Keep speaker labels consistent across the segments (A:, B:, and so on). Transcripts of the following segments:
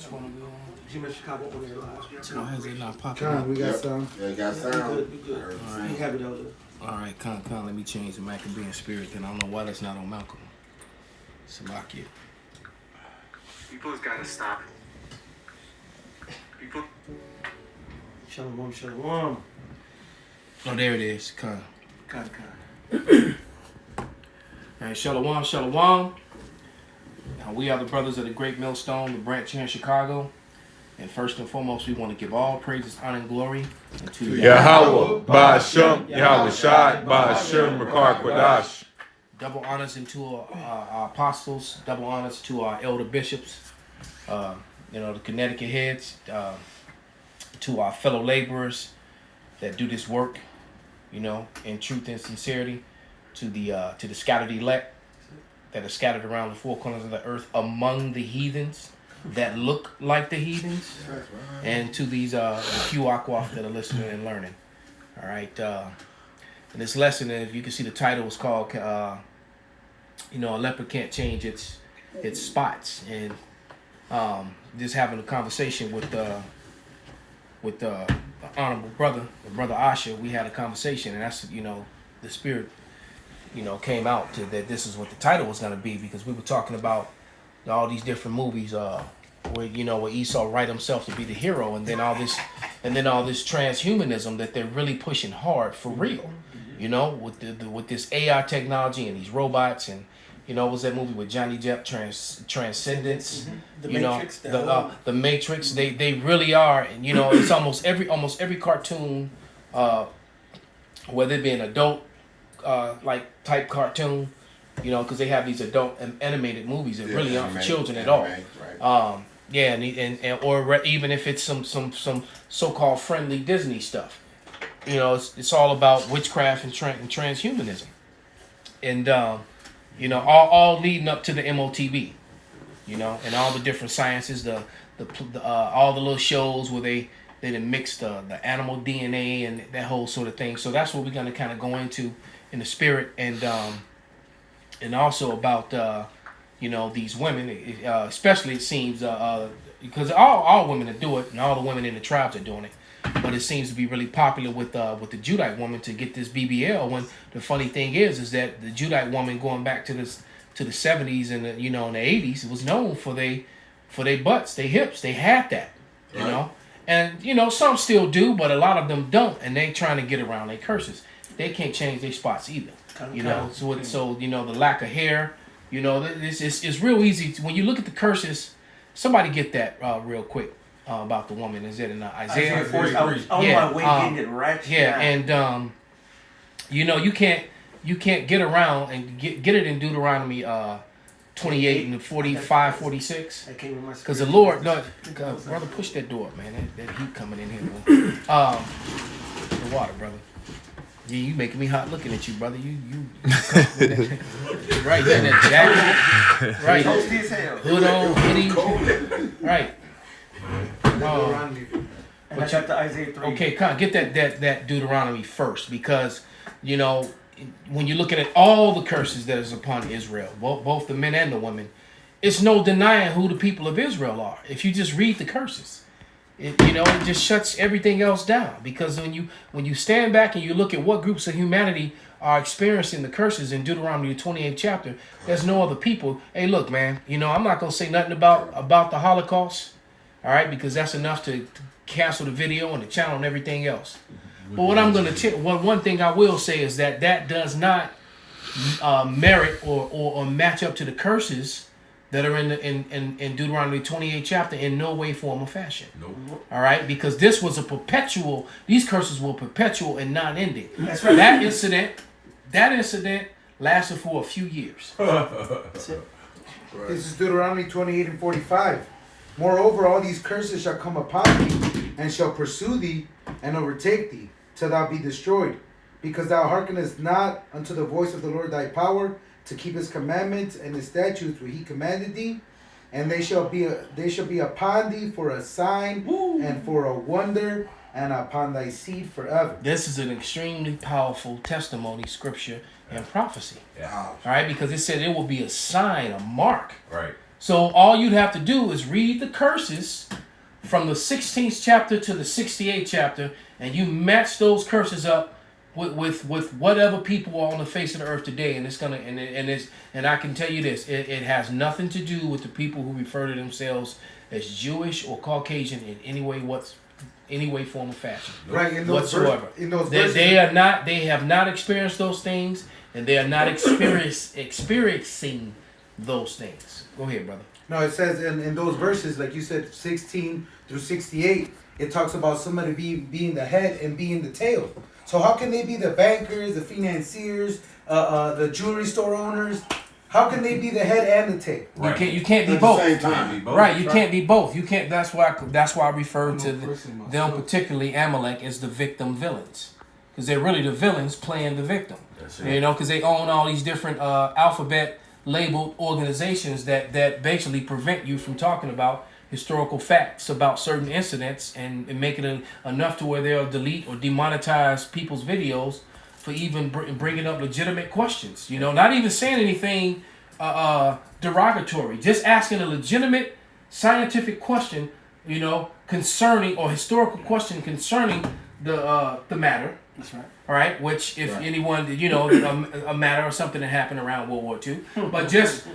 A: Which one are we on? Jim in Chicago on there live.
B: Why is it not popping
C: Con,
B: up?
C: we got some.
D: Yeah, got sound.
A: We good.
B: All right.
A: You have it out there.
B: All right, con, let me change the Maccabean spirit. Then I don't know why that's not on Malcolm. Salakia.
E: People's gotta stop. People.
A: Shalom, shalom.
B: Oh, there it is. Con.
A: Con.
B: All right, shalom, shalom. Now, we are the brothers of the Great Millstone, the branch here in Chicago. And first and foremost, we want to give all praises, honor, and glory unto
F: Yahweh, Ba'ashem, Yahweh Shai, Ba'ashem, Makar Kwadash.
B: Double honors into our apostles, double honors to our elder bishops, the Connecticut heads, to our fellow laborers that do this work, in truth and sincerity, to the scattered elect that are scattered around the four corners of the earth among the heathens that look like the heathens, and to these the few akwaf that are listening and learning. All right. In this lesson, if you can see, the title is called a leopard can't change its spots. And just having a conversation with the honorable brother Asha, we had a conversation, and that's the spirit came out to that this is what the title was going to be, because we were talking about all these different movies where Esau write himself to be the hero, and then all this transhumanism that they're really pushing hard for real, with this AI technology and these robots, and was that movie with Johnny Depp, Transcendence,
A: The Matrix,
B: the Matrix. They really are, and it's almost every cartoon, whether it be an adult like type cartoon, because they have these adult animated movies that really aren't for children at all. Right. Or even if it's some so-called friendly Disney stuff, it's all about witchcraft and transhumanism, and all leading up to the MOTB, and all the different sciences, the all the little shows where they mix the animal DNA and that whole sort of thing. So that's what we're gonna kind of go into in the spirit, and also about these women, especially it seems because all women that do it, and all the women in the tribes are doing it, but it seems to be really popular with the Judite woman to get this BBL. When the funny thing is that the Judite woman, going back to the 70s and in the 80s, it was known for they butts, they hips, they had that, and some still do, but a lot of them don't, and they trying to get around their curses. They can't change their spots either, so the lack of hair, it's real easy when you look at the curses. Somebody get that real quick about the woman. Is it in Isaiah
A: 43? I was on my way getting it right.
B: Yeah, and you can't get around and get it in Deuteronomy 28 and 45, 46. Because the Lord, brother, push that door, man. That heat coming in here. The water, brother. Yeah, you making me hot looking at you, brother. You right there, that jacket, right? Hood on, hoodie, right?
A: And I got the Isaiah 3.
B: Okay, get that Deuteronomy first, because when you're looking at all the curses that is upon Israel, both the men and the women, it's no denying who the people of Israel are. If you just read the curses. It just shuts everything else down, because when you stand back and you look at what groups of humanity are experiencing the curses in Deuteronomy 28th chapter, there's no other people. Hey, look, man, I'm not gonna say nothing about the Holocaust, all right, because that's enough to cancel the video and the channel and everything else. But what I'm gonna one thing I will say is that does not merit or match up to the curses that are in Deuteronomy 28 chapter in no way, form, or fashion. Nope. All right, because this was these curses were perpetual and non-ending. That's right. That incident lasted for a few years.
C: That's it. This is Deuteronomy 28 and 45. Moreover, all these curses shall come upon thee, and shall pursue thee, and overtake thee, till thou be destroyed, because thou hearkenest not unto the voice of the Lord thy power, to keep his commandments and his statutes which he commanded thee, and they shall be upon thee for a sign and for a wonder, and upon thy seed forever.
B: This is an extremely powerful testimony, scripture, and prophecy.
F: Yeah.
B: All right, because it said it will be a sign, a mark.
F: Right.
B: So all you'd have to do is read the curses from the 16th chapter to the 68th chapter, and you match those curses up with whatever people are on the face of the earth today, and it's gonna and I can tell you this, it has nothing to do with the people who refer to themselves as Jewish or Caucasian in any way, form, or fashion.
C: Right, in those
B: whatsoever. They have not experienced those things, and they are not experiencing those things. Go ahead, brother.
C: No, it says in those verses, like you said, 16 through 68, it talks about somebody being the head and being the tail. So how can they be the bankers, the financiers, the jewelry store owners? How can they be the head and the tail?
B: Right. You can't be both. Right, you can't be both. You can't. That's why I refer to them, particularly Amalek, as the victim villains, because they're really the villains playing the victim. You know, because they own all these different alphabet labeled organizations that basically prevent you from talking about historical facts about certain incidents and make it enough to where they'll delete or demonetize people's videos for even bringing up legitimate questions. You know, not even saying anything derogatory, just asking a legitimate scientific question, you know, concerning, or historical question concerning the matter.
A: That's right.
B: All right, which if anyone, you know, a matter or something that happened around World War II, but just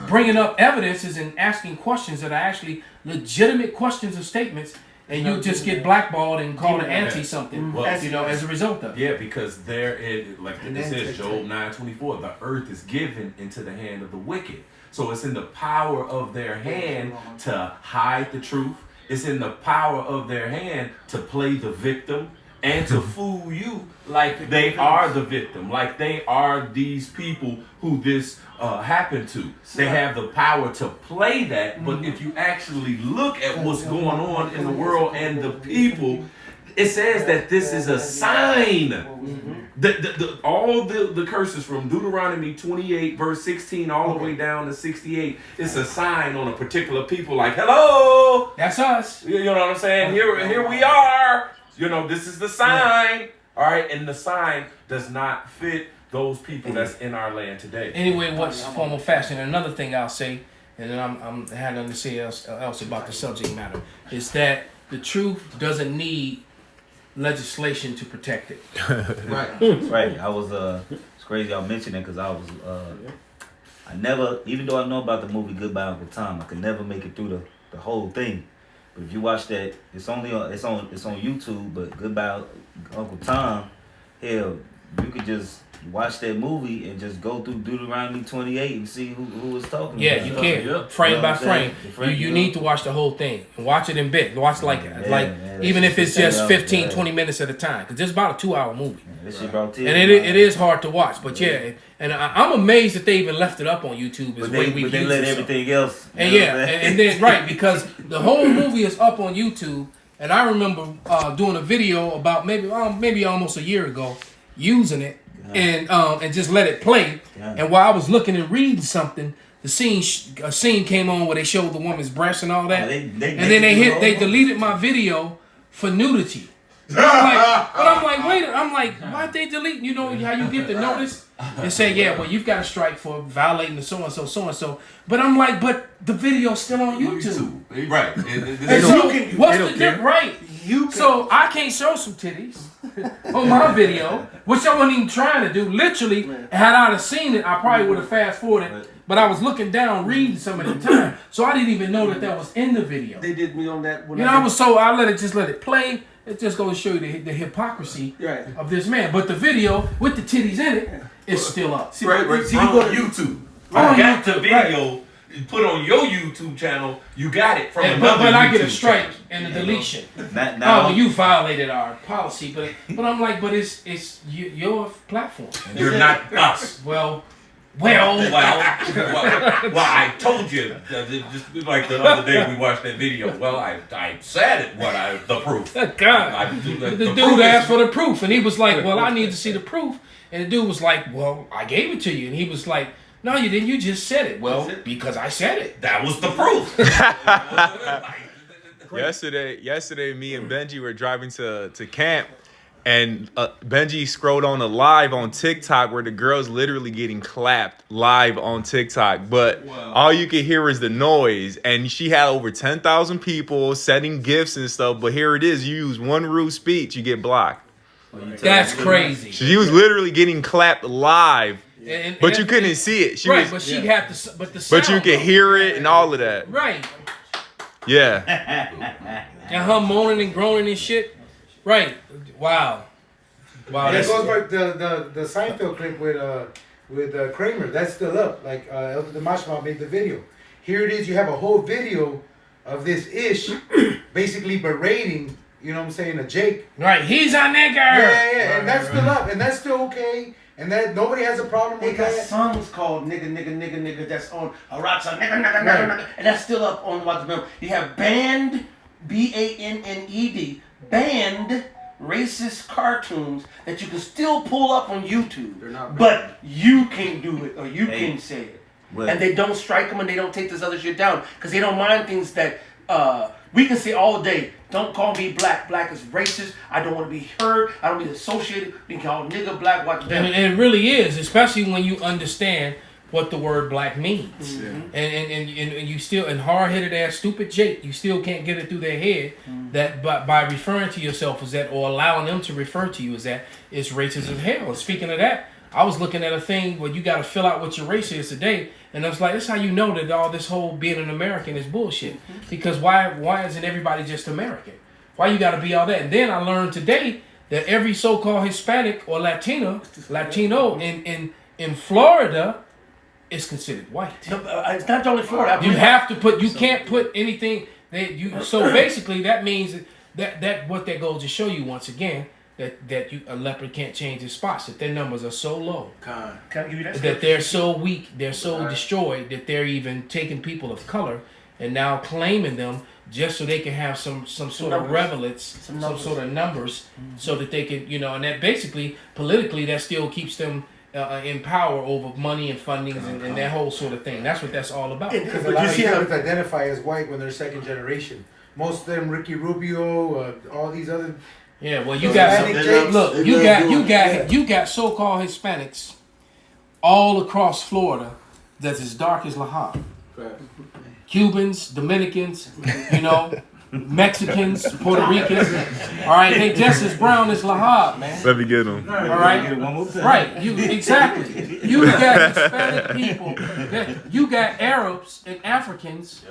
B: bringing up evidences and asking questions that are actually legitimate questions or statements, and you just get blackballed and called an anti something, you know, as a result of it.
F: Yeah, because like it says, Job 9:24, the earth is given into the hand of the wicked. So it's in the power of their hand to hide the truth. It's in the power of their hand to play the victim and to fool you like they are the victim, like they are these people who this happened to. They have the power to play that, but if you actually look at what's going on in the world and the people, it says that this is a sign. All the curses from Deuteronomy 28 verse 16 all the way down to 68, it's a sign on a particular people, like, hello,
B: that's us.
F: You know what I'm saying? Here we are. You know, this is the sign. All right, and the sign does not fit those people that's in our land today.
B: Anyway, what's formal fashion? Another thing I'll say, and then I'm had nothing to say else about the subject matter, is that the truth doesn't need legislation to protect it.
D: Right. I was it's crazy y'all mentioning, because I never, even though I know about the movie Goodbye Uncle Tom, I could never make it through the whole thing. But if you watch that, it's on YouTube. But Goodbye Uncle Tom, hell, you could just watch that movie and just go through Deuteronomy 28 and see who was talking.
B: Yeah,
D: about
B: you
D: it.
B: can frame by frame. You need to watch the whole thing and watch it in bits. Watch even if it's just 15, 20 minutes at a time, because it's about a 2-hour movie. And it is hard to watch, but and I'm amazed that they even left it up on YouTube.
D: But they let everything else.
B: And and then because the whole movie is up on YouTube, and I remember doing a video about maybe almost a year ago, using it and just let it play. And while I was looking and reading something, a scene came on where they showed the woman's breasts and all that, and then they deleted my video for nudity. I'm like, why'd they delete? You know how you get the notice and say, yeah, well, you've got a strike for violating the so and so. But I'm like, but the video's still on YouTube.
F: Right.
B: And so what's the difference? Right. So I can't show some titties on my video, which I wasn't even trying to do. Literally, had I have seen it, I probably would have fast forwarded. But I was looking down, reading some of the time, so I didn't even know that was in the video.
A: They did me on that.
B: I let it play. It just goes to show you the hypocrisy of this man. But the video with the titties in it is still up.
F: See, you go to YouTube. I got the video put on your YouTube channel. You got it from another
B: But I
F: YouTube
B: get a strike
F: channel.
B: and a deletion.
D: Now,
B: you violated our policy. But I'm like, but it's your platform.
F: You're not us.
B: Well,
F: I told you, just like the other day we watched that video. Well, I said it, the proof.
B: God. The dude asked for the proof, and he was like, well, I need to see the proof. And the dude was like, well, I gave it to you. And he was like, no, you didn't. You just said it. Well, because I said it.
F: That was the proof.
G: Yesterday, me and Benji were driving to camp. And Benji scrolled on a live on TikTok where the girl's literally getting clapped live on TikTok. But all you can hear is the noise. And she had over 10,000 people sending gifts and stuff. But here it is. You use one rude speech, you get blocked.
B: That's crazy.
G: She was literally getting clapped live. But you couldn't see it.
B: But she'd have to. But the sound,
G: but you could hear it and all of that.
B: Right.
G: Yeah.
B: And her moaning and groaning and shit. Right. Wow.
C: And it goes back the Seinfeld clip with Kramer. That's still up. Like Elder Damashma made the video. Here it is. You have a whole video of this ish basically berating. You know what I'm saying? A Jake.
B: Right. He's a nigger.
C: Yeah. And that's still up. And that's still okay. And that nobody has a problem with
A: that.
C: They got
A: songs called nigga that's on Haratsa nigga, and that's still up on what's the You have banned BANNED banned racist cartoons that you can still pull up on YouTube, but you can't do it or you can't say it, and they don't strike them and they don't take this other shit down because they don't mind things that we can say all day. Don't call me black. Black is racist. I don't want to be heard. I don't want to be associated. Being called nigga, black, what the
B: and it really is, especially when you understand what the word black means. Mm-hmm. And you still, and hard-headed ass stupid Jake, you still can't get it through their head that by referring to yourself as that or allowing them to refer to you as that is racist as hell. And speaking of that, I was looking at a thing where you got to fill out what your race is today, and I was like, that's how you know that all this whole being an American is bullshit. Because why isn't everybody just American? Why you got to be all that? And then I learned today that every so-called Hispanic or Latino in Florida is considered white.
A: No, it's not only Florida.
B: You have to put. You can't put anything that you. So basically, that means that what that goes to show you once again. That a leopard can't change his spots. That their numbers are so low.
A: Can I give you
B: that they're so weak, they're so destroyed that they're even taking people of color and now claiming them just so they can have some sort of relevance, some sort of numbers, so that they can, and that basically politically that still keeps them in power over money and fundings and that whole sort of thing. That's what that's all about.
C: Because a lot of Hispanics identify as white when they're second generation. Most of them, Ricky Rubio, all these other.
B: Yeah, well, you got you got so-called Hispanics all across Florida that's as dark as Leopard. Cubans, Dominicans, Mexicans, Puerto Ricans. All right, they just as brown as Leopard, man.
G: Let me get them.
B: All right, right. Exactly. You got Hispanic people. You got Arabs and Africans.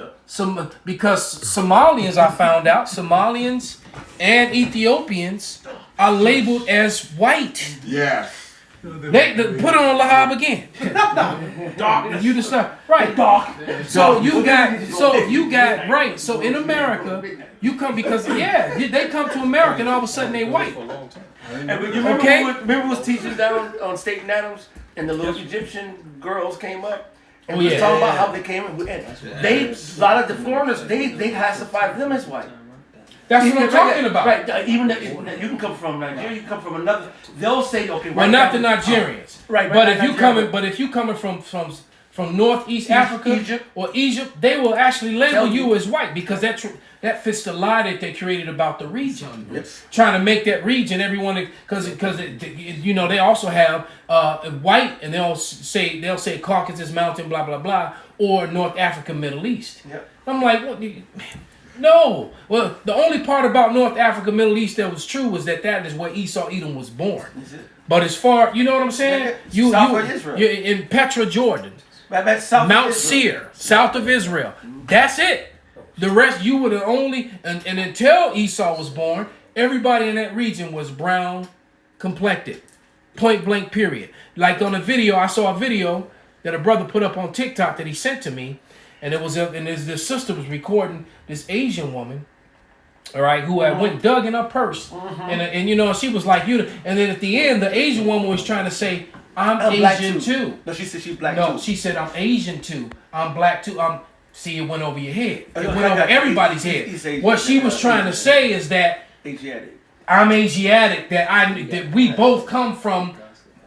B: Because Somalians, I found out, Somalians and Ethiopians are labeled as white.
H: Yeah.
B: They put it on Lahab again. Dark. You decide. Right. Dark. So you got right. So in America, you come because they come to America and all of a sudden they white.
A: And you remember was teaching down on State and Adams and the little Egyptian girls came up and we was talking about how they came and a lot of the foreigners they classified them as white.
B: That's what I'm talking about.
A: Right. Even if you can come from Nigeria, you can come from another. They'll say, okay.
B: Well, not the Nigerians.
A: Right.
B: But if you coming from Northeast Africa or Egypt, they will actually label you as white because that fits the lie that they created about the region.
A: Yes.
B: Trying to make that region everyone because they also have white and they'll say Caucasus Mountain blah blah blah or North Africa Middle East.
A: Yep.
B: I'm like what. No. Well, the only part about North Africa, Middle East that was true was that is where Esau Edom was born. But as far, you know what I'm saying?
A: South of Israel.
B: You're in Petra, Jordan. Mount Seir, south of Israel. That's it. The rest, you were the only, and until Esau was born, everybody in that region was brown complected. Point blank period. Like on a video, I saw a video that a brother put up on TikTok that he sent to me. And this sister was recording this Asian woman, all right, who had went dug in her purse, and she was like and then at the end the Asian woman was trying to say I'm Asian too.
A: No, she said she's black
B: too.
A: too.
B: No, she said I'm Asian too. I'm black too. See, it went over your head. It went over everybody's head. What she was trying to say is that I'm Asiatic. That we both come from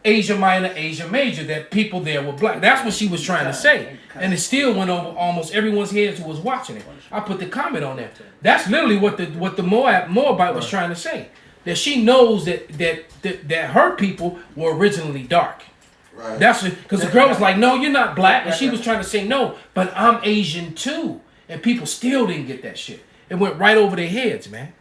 B: Asia Minor, Asia Major, that people there were black. That's what she was trying to say. And it still went over almost everyone's heads who was watching it. I put the comment on there. That's literally what the Moabite was trying to say. that she knows that her people were originally dark.
C: Right.
B: That's because the girl was like, "No, you're not black," and she was trying to say no, but I'm Asian too, and people still didn't get that shit. It went right over their heads, man.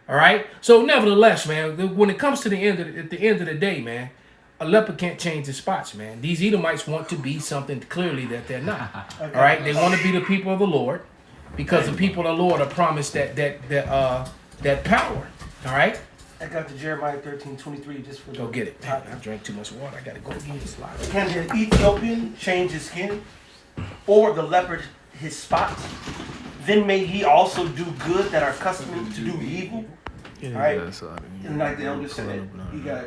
B: All right. So nevertheless, man, when it comes to the end of the day, man, a leopard can't change his spots, man. These Edomites want to be something clearly that they're not. All right. They want to be the people of the Lord, because the people of the Lord are promised that power. All right.
A: I got the Jeremiah 13:23 just for
B: Go
A: the
B: get it.
A: top.
B: I drank too much water. I gotta go get this slide.
A: Can the Ethiopian change his skin, or the leopard his spots? Then may he also do good that are accustomed to do evil. All right. And like the elder said, you got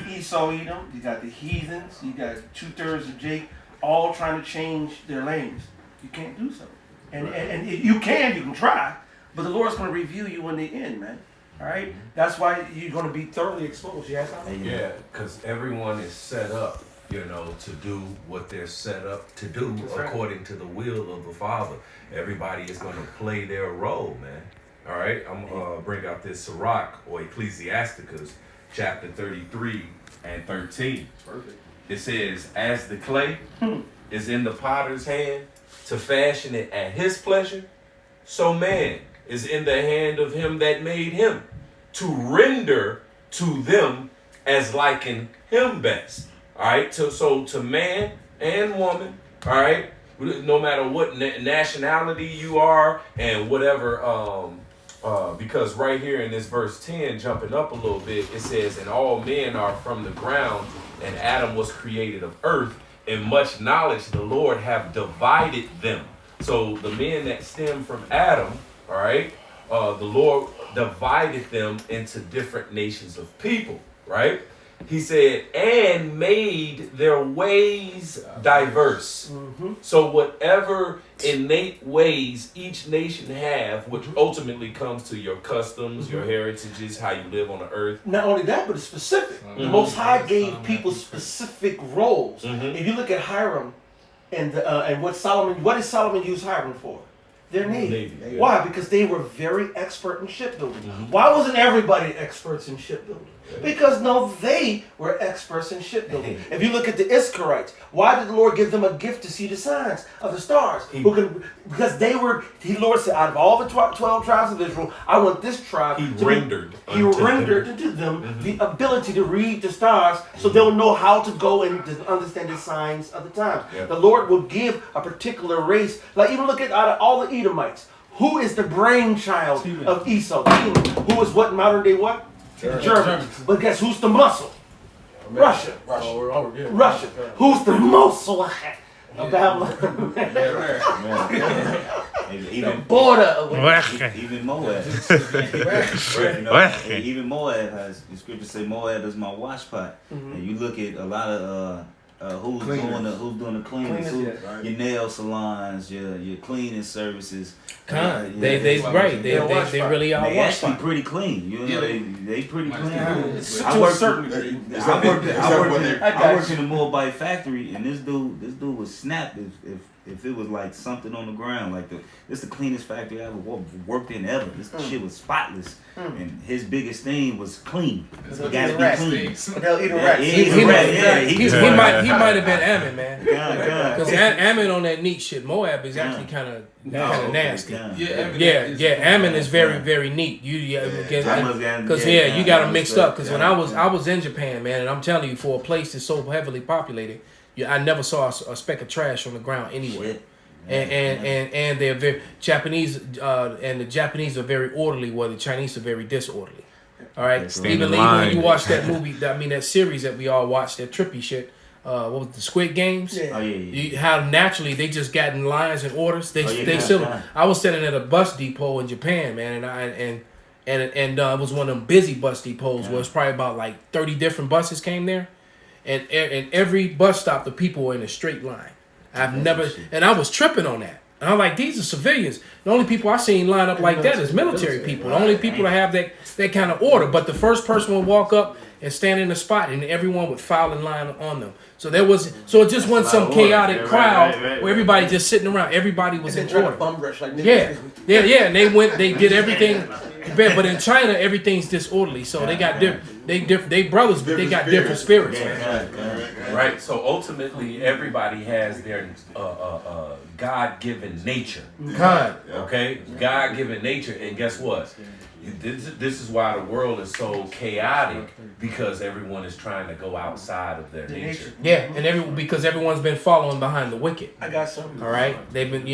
A: Esau, Edom, you got the heathens, you got 2/3 of Jake, all trying to change their lanes. You can't do so. And you can try, but the Lord's going to review you in the end, man. All right. That's why you're going to be thoroughly exposed. Yes,
F: Yeah, because everyone is set up, to do what they're set up to do according to the will of the Father. Everybody is going to play their role, man. All right. I'm going to bring out this Sirach or Ecclesiasticus, chapter 33 and 13.
A: Perfect.
F: It says, "As the clay is in the potter's hand to fashion it at his pleasure, so man is in the hand of him that made him, to render to them as liking him best." All right, so to man and woman, all right, no matter what nationality you are and whatever, because right here in this verse 10, jumping up a little bit, it says, "And all men are from the ground, and Adam was created of earth. In much knowledge the Lord have divided them." So the men that stem from Adam, all right, the Lord divided them into different nations of people, right? He said, "and made their ways diverse." So whatever innate ways each nation have, which ultimately comes to your customs, your heritages, how you live on the earth.
A: Not only that, but it's specific. The Most High gave people specific roles. If you look at Hiram and what did Solomon use Hiram for? Their Navy. Why? Because they were very expert in shipbuilding. Why wasn't everybody experts in shipbuilding? Because they were experts in shipbuilding. If you look at the Issacharites, why did the Lord give them a gift to see the signs of the stars? Because the Lord said, out of all the 12 tribes of Israel, I want this tribe
F: He rendered
A: to them the ability to read the stars, so they'll know how to go and to understand the signs of the times. The Lord will give a particular race, like even look at out of all the Edomites, who is the brainchild of Esau? Edom. Who is what modern day what? Germans. But guess who's the muscle? Russia. Russia. Who's the muscle of Babylon?
D: Even
A: Border.
D: even Moab. Even Moab has the scripture say Moab is my wash pot. And you look at a lot of who's doing the cleaning, your nail salons, your cleaning services.
B: They really are.
D: They actually pretty clean. They pretty clean. I worked in a Moabite factory, and this dude would snap if it was like something on the ground. Like this the cleanest factory I ever worked in ever. This shit was spotless, and his biggest thing was clean. You gotta be clean.
A: They'll eat a rat.
B: He might have been Ammon, man. Because
D: God.
B: Ammon on that neat shit. Moab is actually kind of nasty. Yeah. Ammon is very, very neat. You got them mixed up. Because when I was in Japan, man, and I'm telling you, for a place that's so heavily populated, I never saw a speck of trash on the ground anywhere. And they're very Japanese, and the Japanese are very orderly, while the Chinese are very disorderly. All right, even when you watch that movie, that series that we all watched, that trippy shit. What was the Squid Games? How naturally they just got in lines and orders. I was sitting at a bus depot in Japan, man, and it was one of them busy bus depots where it's probably about like 30 different buses came there, and every bus stop the people were in a straight line. I was tripping on that. And I'm like, these are civilians. The only people I seen line up like that is military people. The only people that have that kind of order. But the first person would walk up and stand in the spot, and everyone would file in line on them. So it just wasn't some chaotic crowd where everybody just sitting around. Everybody was in order.
A: Bum rush like
B: Yeah. And they did everything. But in China, everything's disorderly. So they got they brothers, but they got different spirits, man.
F: Right. So ultimately, everybody has their God-given nature.
B: God.
F: Okay, God-given nature, and guess what? This is why the world is so chaotic, because everyone is trying to go outside of their nature.
B: Yeah, and because everyone's been following behind the wicked.
A: I got something.
B: All right, they've been,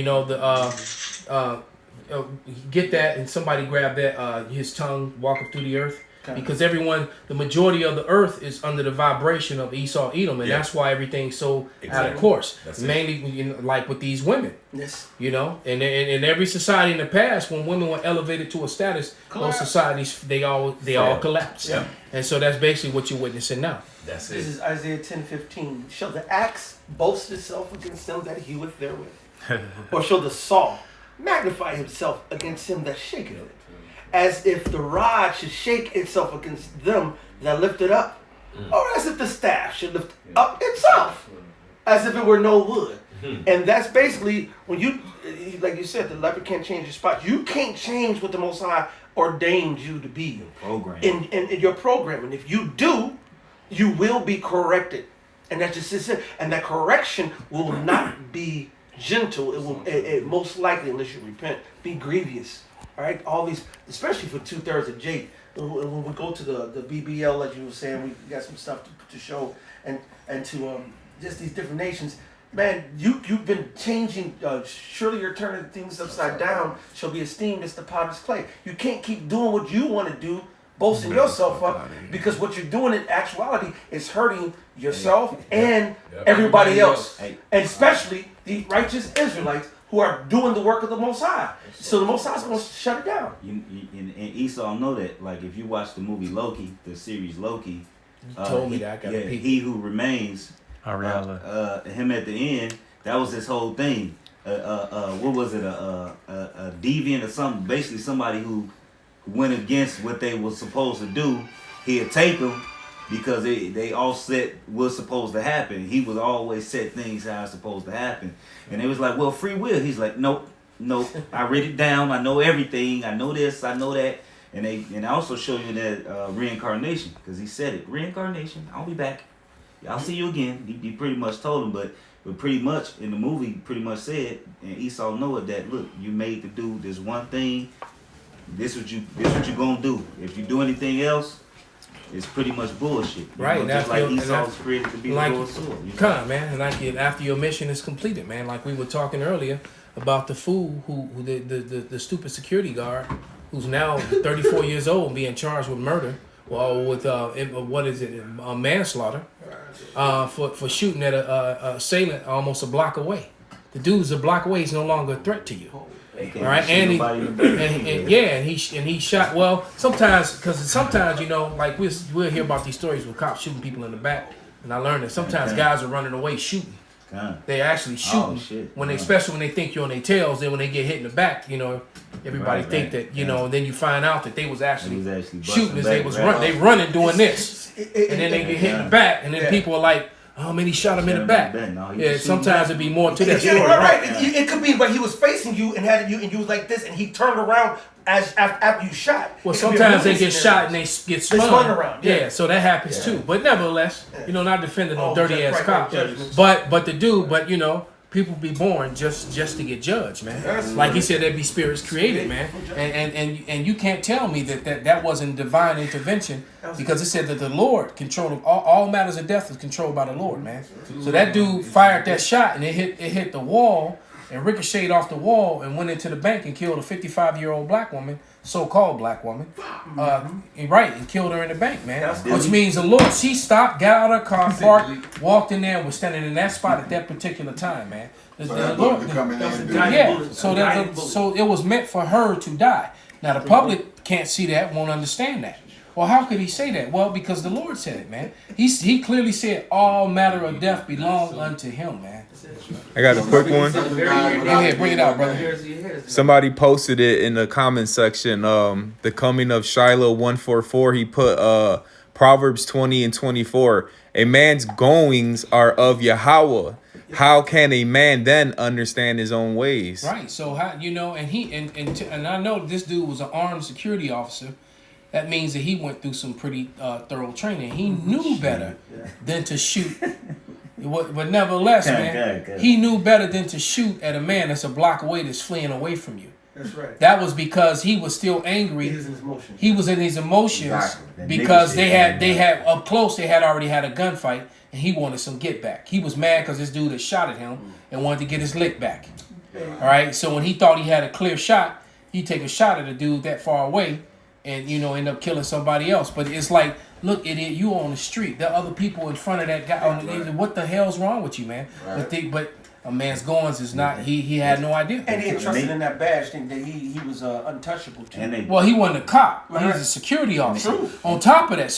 B: get that, and somebody grab that. His tongue walking through the earth. Because the majority of the earth is under the vibration of Esau, Edom, and that's why everything's so out of course. Mainly, like with these women.
A: Yes.
B: And in every society in the past, when women were elevated to a status, those societies they all collapsed.
A: Yeah.
B: And so that's basically what you're witnessing now.
F: That's it.
A: This is Isaiah 10:15. Shall the axe boast itself against them that heweth therewith? Or shall the saw magnify himself against him that shaketh it? As if the rod should shake itself against them that lift it up, or as if the staff should lift up itself, as if it were no wood. And that's basically when you, like you said, the leopard can't change your spot. You can't change what the Most High ordained you to be in your program. And if you do, you will be corrected. And that's just it. And that correction will not be gentle. It will, it most likely, unless you repent, be grievous. All right, all these, especially for 2/3 of Jake. When we go to the BBL, like you were saying, we got some stuff to show, and to just these different nations. Man, you've been changing. Surely you're turning things upside down. Shall be esteemed as the potter's clay. You can't keep doing what you want to do, boasting yourself up, because what you're doing in actuality is hurting yourself and everybody else, and especially the righteous Israelites who are doing the work of the Most High. So the Most High is going to shut it down.
D: And Esau know that. Like if you watch the movie Loki, the series Loki,
B: You told me that. I got to
D: he who remains, him at the end, that was his whole thing. What was it? A deviant or something? Basically, somebody who went against what they were supposed to do. He'd take them because they all set what's supposed to happen. He would always set things how it's supposed to happen. And it was like, well, free will. He's like, nope. I read it down. I know everything. I know this. I know that. And I also show you that reincarnation, because he said it. Reincarnation. I'll be back. I'll see you again. He pretty much told him, but pretty much in the movie, pretty much said, and Esau know it, that look, you made to do this one thing. This what you gonna do. If you do anything else, it's pretty much bullshit.
B: Right,
D: just like Esau was created to be
B: like,
D: the Lord's sword.
B: Come on, man, and like after your mission is completed, man. Like we were talking earlier about the fool who the stupid security guard who's now 34 years old and being charged with murder, well, with manslaughter, for shooting at a assailant almost a block away. The dude's a block away. He's no longer a threat to you. All right, and he shot. Well, sometimes like we'll hear about these stories with cops shooting people in the back, and I learned that sometimes guys are running away shooting. They actually shooting especially when they think you're on their tails. Then when they get hit in the back, everybody think that and then you find out that they was actually shooting as they was running. They running doing this, and then they get hit in the back, and then people are like, "Oh man, he shot him in the back." Sometimes it'd be more to that story.
A: Right. It could be, but he was facing you and and you was like this, and he turned around after you shot.
B: Well, sometimes they get shot and they get spun
A: around.
B: Yeah, so that happens too. But nevertheless, not defending no dirty ass cop. But people be born just to get judged, man. Like he said, there be spirits created, man. And you can't tell me that wasn't divine intervention, because it said that the Lord controlled all matters of death is controlled by the Lord, man. So that dude fired that shot and it hit the wall and ricocheted off the wall and went into the bank and killed a 55-year-old black woman, so-called black woman. And killed her in the bank, man. Which means the Lord, she stopped, got out of her car, parked, walked in there, and was standing in that spot at that particular time, man. So it was meant for her to die. Now the public can't see that, won't understand that. Well, how could he say that? Well, because the Lord said it, man. He clearly said all matter of death belong unto him, man.
G: I got a quick one.
B: Go ahead, bring it out, brother.
G: Somebody posted it in the comment section. The coming of Shiloh 144. He put Proverbs 20 and 24. A man's goings are of Yahweh. how can a man then understand his own ways?
B: Right. So how and I know this dude was an armed security officer. That means that he went through some pretty thorough training. He knew better than to shoot. But nevertheless, man, he knew better than to shoot at a man that's a block away that's fleeing away from you.
A: That's right.
B: That was because he was still angry.
A: He was in his emotions.
B: He was in his emotions
D: Exactly.
B: because they had up close. They had already had a gunfight, and he wanted some get back. He was mad because this dude had shot at him and wanted to get his lick back. All right. So when he thought he had a clear shot, he take a shot at a dude that far away, and end up killing somebody else. But it's like, look, idiot, you on the street. There are other people in front of that guy. What the hell's wrong with you, man?
C: Right.
B: But a man's goings is not. He had no idea.
A: And he had trusted in that badge, think that he was untouchable too.
B: Well, he wasn't a cop. He was a security officer. On top of that,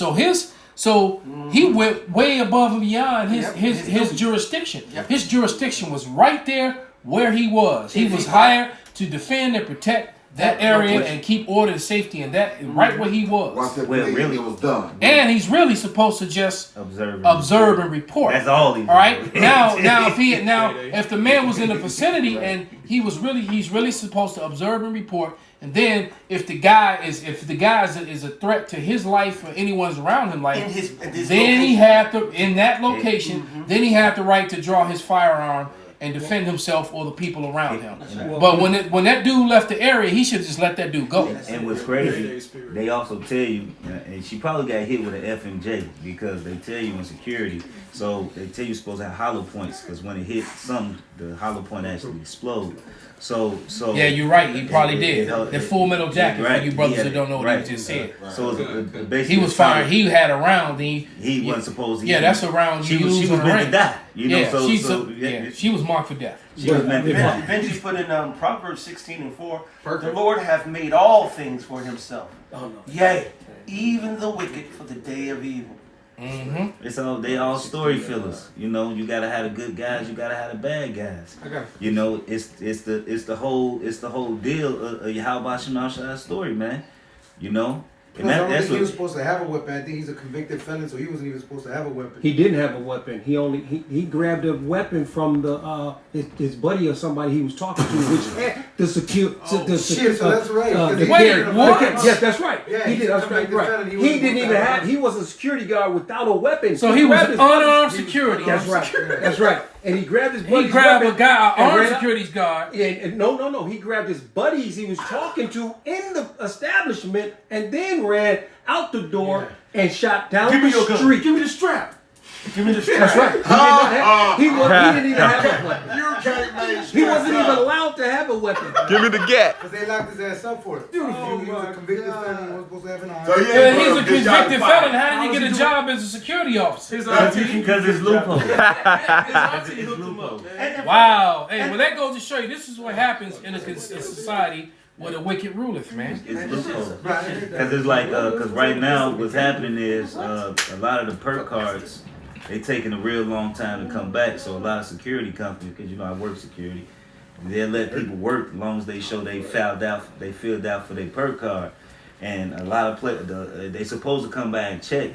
B: he went way above and beyond his jurisdiction.
A: Yep.
B: His jurisdiction was right there where he was. He was hired to defend and protect that area and keep order and safety, and that right where he was.
H: Once it really was done.
B: And he's really supposed to just observe and report.
D: That's all he.
B: All right. Now if the man was in the vicinity and he's really supposed to observe and report. And then if the guy is a threat to his life or anyone's around him life, then he had to in that location. Then he had the right to draw his firearm and defend himself or the people around him. But when that dude left the area, he should have just let that dude go.
D: And what's crazy, they also tell you, and she probably got hit with an FMJ because they tell you in security. So they tell you're supposed to have hollow points because when it hits something, the hollow point actually explodes. So
B: yeah, you're right. He probably did. The Full Metal Jacket for you brothers that don't know what he just said.
D: So basically,
B: he was fired. He had a round. He
D: wasn't supposed to.
B: Yeah, that's a round you use on the ring.
D: Die.
B: She was marked for death.
D: She was meant to die.
A: Benji put in Proverbs 16:4. The Lord hath made all things for himself. Yea, even the wicked for the day of evil.
B: Mm-hmm.
D: They all story fillers. You gotta have the good guys, you gotta have the bad guys. It's the whole deal of Yahweh Shema Shai's story, man.
C: And I don't think he was supposed to have a weapon. I think he's a convicted felon, so he wasn't even supposed to have a weapon.
I: He didn't have a weapon. He grabbed a weapon from the his buddy or somebody he was talking to, which had the secure.
C: So that's right.
I: Yes, that's right.
C: Yeah,
I: he did. That's right. He didn't even have. He was a security guard without a weapon.
B: So he was unarmed security.
I: That's right. That's right. And he grabbed his buddy's
B: He grabbed
I: weapon,
B: a guy, an armed security guard.
I: Yeah, no. He grabbed his buddies he was talking to in the establishment and then ran out the door and shot down the street.
A: Give me the strap. Give me the strap.
I: That's right. He didn't even have a weapon.
H: You can't make
I: He wasn't even allowed to have a weapon.
G: Give me the get.
C: Because they locked his ass up for it. He was a convicted felon. He wasn't supposed to have an arm.
H: So
B: He's a convicted felon. How did he get a job as a security officer?
D: Because it's loophole.
B: Wow. Hey, well, that goes to show you this is what happens in a society where the wicked ruleth, man.
D: It's loophole. Because it's like, because right now what's happening is a lot of the perk cards, they taking a real long time to come back. So a lot of security companies, because I work security, they'll let people work as long as they show they filled out for their perk card. And a lot of they supposed to come back and check,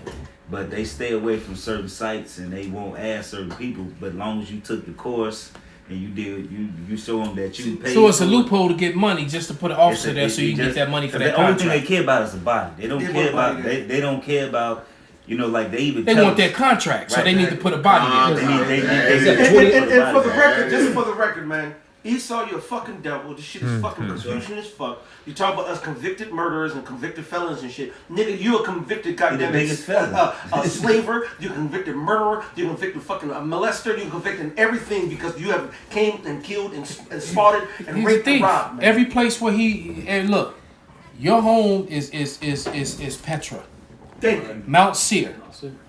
D: but they stay away from certain sites and they won't ask certain people. But as long as you took the course and you show them that you paid.
B: So it's a loophole to get money just to put an officer there so you can get that money for that contract.
D: The only thing they care about is the body. They don't care about they don't care about. Like they even
B: they want their contract, so they need to put a body there.
A: And for the record, just for the record, man, Esau, you're a fucking devil. This shit is fucking confusion as fuck. You talk about us convicted murderers and convicted felons and shit. Nigga, you a convicted goddamn slaver. You're a convicted murderer. You're a convicted fucking molester. You're convicted everything because you have came and killed and spotted and raped and robbed, man.
B: Every place where and look, your home is Petra. Mount Seir.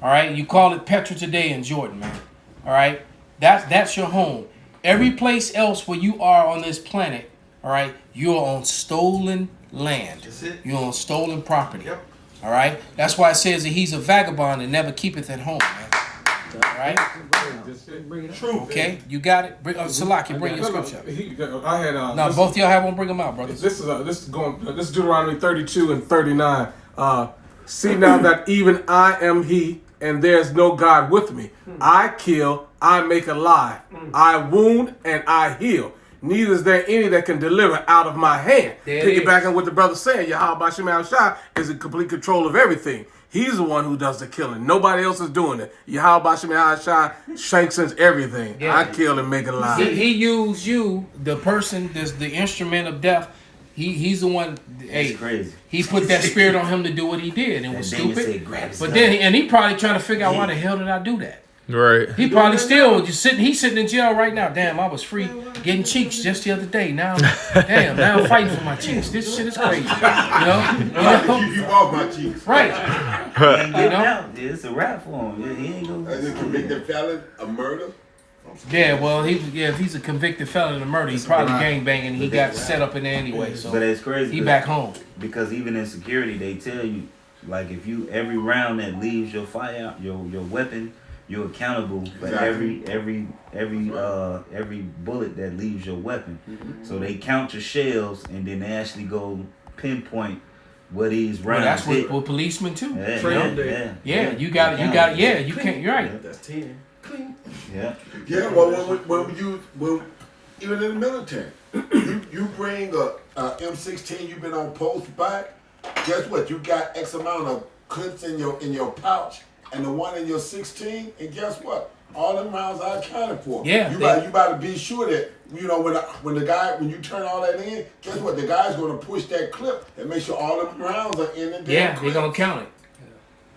B: All right, you call it Petra today in Jordan, man. All right, that's your home. Every place else where you are on this planet, all right, you're on stolen land.
A: That's it.
B: You're on stolen property.
A: Yep.
B: All right, that's why it says that he's a vagabond and never keepeth at home, man. All right.
A: True.
B: Okay, you got it. Salaki, bring your scripture.
J: I had.
B: No, both of y'all have one. Bring them out, brothers.
J: This is Deuteronomy 32 and 39. See now that even I am He, and there's no God with me. I kill, I make alive. I wound, and I heal. Neither is there any that can deliver out of my hand. Piggybacking what the brother saying, Yahweh Shema Shai is in complete control of everything. He's the one who does the killing. Nobody else is doing it. Yahweh Shema Shai sanctions everything.
B: Yeah.
J: I kill and make alive.
B: He used you, the person that's the instrument of death. He's the one. Hey,
D: crazy.
B: He put that spirit on him to do what he did, and it was
D: David
B: stupid.
D: said, "Grab his
B: But
D: gun."
B: then, he probably trying to figure out why the hell did I do that.
G: Right.
B: He probably still just sitting. He's sitting in jail right now. Damn, I was free getting cheeks just the other day. Now, now I'm fighting for my cheeks. This shit is crazy.
H: You off my cheeks.
B: Right.
D: He ain't getting out. It's a rap for him. He ain't gonna.
H: As a convicted felon of murder.
B: Yeah, well, if he's a convicted felon of murder, he's probably gangbanging. He got set up in there anyway, so
D: But it's crazy.
B: he back home.
D: Because even in security, they tell you, like, if you every round that leaves your fire, your weapon, you're accountable for every bullet that leaves your weapon. So they count your shells, and then they actually go pinpoint where these rounds
B: Well, that's
D: hit.
B: what policemen too.
D: Yeah,
B: You got it. Yeah, you can't. You're right.
I: That's 10.
D: Yeah.
H: Yeah, well, when even in the military, you bring a M16 you've been on post back. Guess what? You got X amount of clips in your pouch, and the one in your 16. And guess what? All them rounds are accounted for.
B: Yeah,
H: you got to be sure that when you turn all that in. Guess what? The guy's going to push that clip and make sure all them rounds are in the damn clip.
B: They're gonna count it.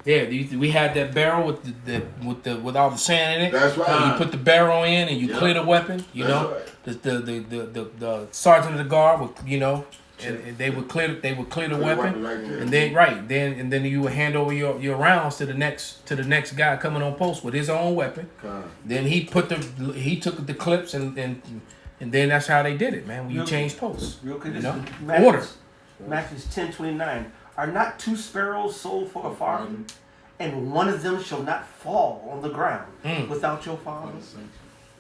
B: Yeah, we had that barrel with all the sand in it.
H: That's right.
B: You put the barrel in and you clear the weapon. You
H: That's
B: know,
H: right.
B: the sergeant of the guard would, and they would clear the weapon,
H: right there.
B: and then you would hand over your rounds to the next guy coming on post with his own weapon. Then he took the clips and then that's how they did it, man. When you change posts,
A: Real quick,
B: order.
A: Matthews 10:29. Are not 2 sparrows sold for a farthing, and one of them shall not fall on the ground without your Father?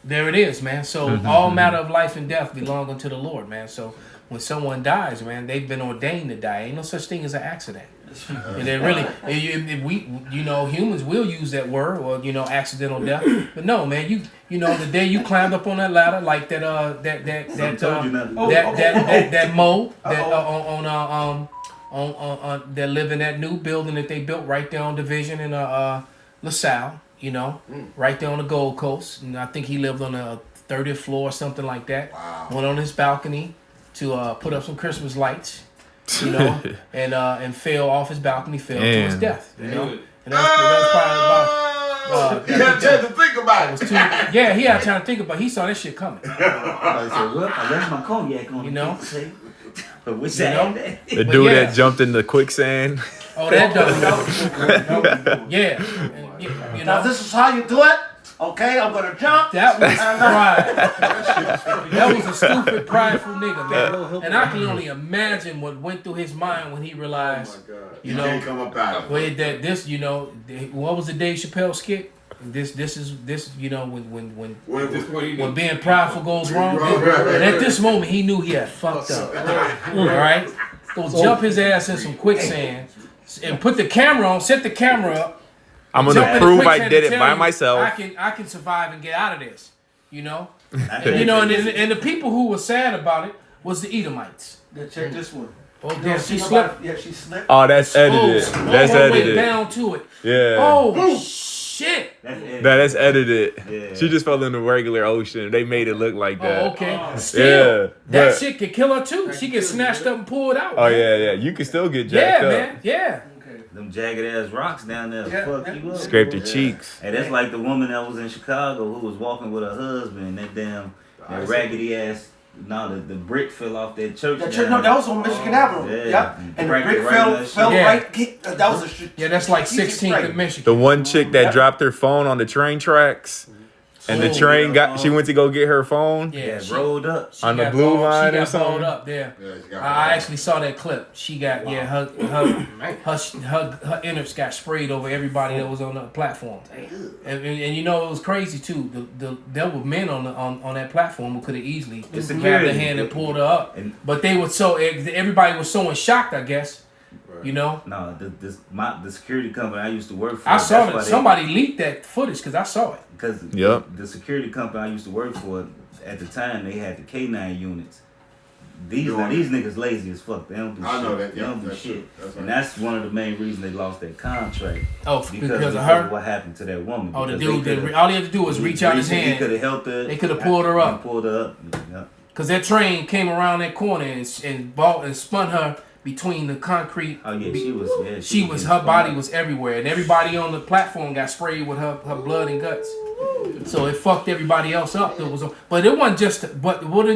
B: There it is, man. So all matter of life and death belong unto the Lord, man. So when someone dies, man, they've been ordained to die. Ain't no such thing as an accident. And then really, humans will use that word, or accidental death. But no, man, the day you climbed up on that ladder, like that Mo that live in that new building that they built right there on Division in LaSalle, right there on the Gold Coast. And I think he lived on the 30th floor or something like that.
H: Wow.
B: Went on his balcony to put up some Christmas lights, and fell off his balcony, fell to his death. And that was probably about.
H: He had a chance to think about it.
B: He had time to think about it. He saw that shit coming.
D: I said, look, I left my cognac on the pizza. But which
G: The dude that jumped in the quicksand.
B: Oh, that does. Yeah.
A: Now this is how you do it. Okay, I'm gonna jump.
B: That was pride. That was a stupid, prideful nigga, man. And I can only imagine what went through his mind when he realized,
H: You can't come up out of it.
B: what was the Dave Chappelle skit? This when being prideful goes wrong. And at this moment, he knew he had fucked up. All right, go jump his ass in some quicksand and put the camera on. Set the camera up.
G: I'm gonna prove I did it by myself.
B: I can survive and get out of this. And the people who were sad about it was the Edomites.
A: Check this one.
B: Oh, yeah, she slipped.
A: Yeah, she slipped.
G: Oh, that's edited. That's
B: all the way
G: edited.
B: down to it.
G: Yeah.
B: Oh shit.
D: That's
G: edited.
D: Yeah.
G: She just fell in the regular ocean. They made it look like that.
B: Oh, okay. Still,
G: Yeah,
B: that
G: but-
B: shit could kill her too. She gets snatched up and pulled out.
G: Oh
B: man.
G: yeah. You can still get jacked
B: Yeah,
G: up.
B: man. Yeah.
D: Them jagged ass rocks down there fuck you up.
G: Scrape the cheeks.
D: Hey, that's like the woman that was in Chicago who was walking with her husband and that raggedy ass. No, the brick fell off that church.
A: That was on Michigan Avenue.
D: Yeah.
A: Yep. And the
D: Cracked
A: brick
D: it right
A: fell
B: Yeah.
A: right. That was a
B: Yeah, that's like
A: strategic
B: 16th
A: strike.
B: in Michigan.
G: The one chick that dropped her phone on the train tracks, and the train she went to go get her phone.
B: Yeah,
D: rolled up.
G: On the
B: got
G: blue
B: balled-
G: line
B: she
G: or
B: got
G: something?
B: balled up there.
H: Yeah, she got
B: I actually saw that clip. She got her innards got sprayed over everybody that was on the platform. And it was crazy too. There were men on that platform who could have easily grabbed her hand and pulled her up. But they were everybody was so in shock, I guess. You know.
D: No, the security company I used to work for.
B: I saw that somebody leaked that footage because I saw it.
D: Because the security company I used to work for at the time they had the K9 units. These niggas lazy as fuck. They don't do shit.
H: I know that.
D: They don't do shit. And that's one of the main reasons they lost their contract.
B: Oh, because of her?
D: What happened to that woman.
B: Oh, the dude, all he had to do was reach out his hand.
D: He could have helped her.
B: They could have pulled her up.
D: Yeah.
B: Because that train came around that corner and spun her between the concrete.
D: Oh, yeah, she was
B: her body was everywhere. And everybody on the platform got sprayed with her blood and guts. So it fucked everybody else up. But it wasn't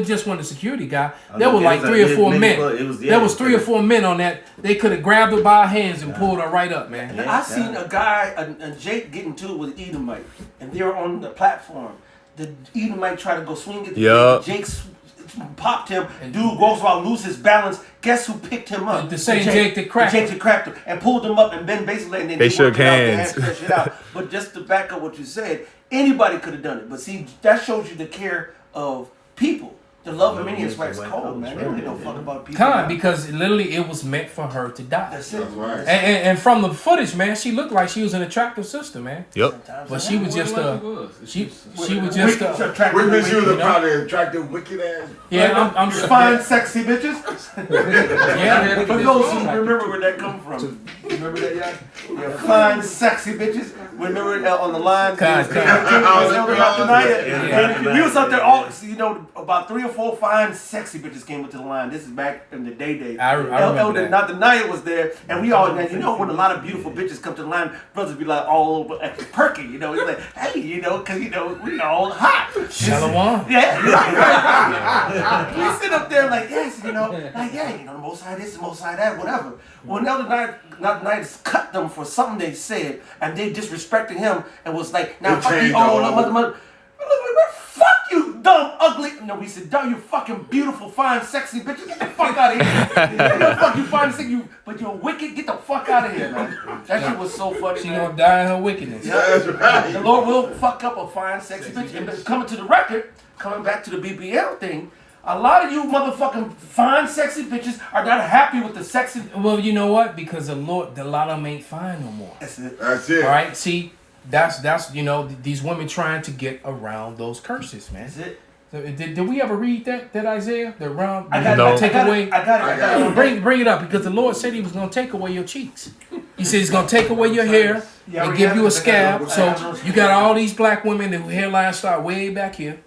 B: just one the security guy. There were like 3 or 4 men. There was 3 or 4 men on that. They could have grabbed her by her hands and pulled her right up, man.
A: I seen a guy, a Jake, get into it with Edomite, and they were on the platform. The Edomite tried to go swing it. Jake popped him. Dude goes while lose his balance. Guess who picked him up?
B: The same Jake that cracked
A: him and pulled him up, and then basically and then
G: they shook hands.
A: But just to back up what you said, anybody could have done it. But see, that shows you the care of people. The love of many is wax cold, man. They don't give no fuck about people.
B: Because literally it was meant for her to die.
A: That's it.
H: Right.
B: And from the footage, man, she looked like she was an attractive sister, man.
G: Yep.
B: But she was just
H: Which means she was probably attractive, wicked ass.
B: Yeah, I'm
A: fine, sexy bitches.
B: Yeah.
A: For those who remember where that come from. Remember that, yeah? Fine, sexy bitches. Remember on the line? We was up there all, about 3 or 4 fine, sexy bitches came into the line. This is back in the days.
B: I remember that.
A: Not the night was there, and we all, when a lot of beautiful bitches come to the line, brothers be like all over perky, It's like, hey, because we all hot.
B: Shalom.
A: Yeah. We sit up there like, yes, the most high this, the most high that, whatever. Well, now the night has cut them for something they said, and they disrespected him, and was like, now fuck you, mother. Fuck you, dumb, ugly. No, we said, dumb, you fucking beautiful, fine, sexy bitch. Get the fuck out of here. Fuck you, fine, sexy, but you're wicked. Get the fuck out of here, man. That shit was so funny.
B: She gonna die in her wickedness.
A: Yeah, that's right. The Lord will fuck up a fine, sexy bitch. And coming to the record, coming back to the BBL thing, a lot of you motherfucking fine, sexy bitches are not happy with the sexy.
B: Well, you know what? Because the lot of them ain't fine no more.
A: That's it.
B: All right, see. That's these women trying to get around those curses, man.
A: That's it.
B: So, did we ever read that Isaiah? The round
A: I got it.
B: I got it. Bring it up because the Lord said He was going to take away your cheeks. He said He's going to take away your hair and give you a scab. So you got all these black women whose hairlines start way back here.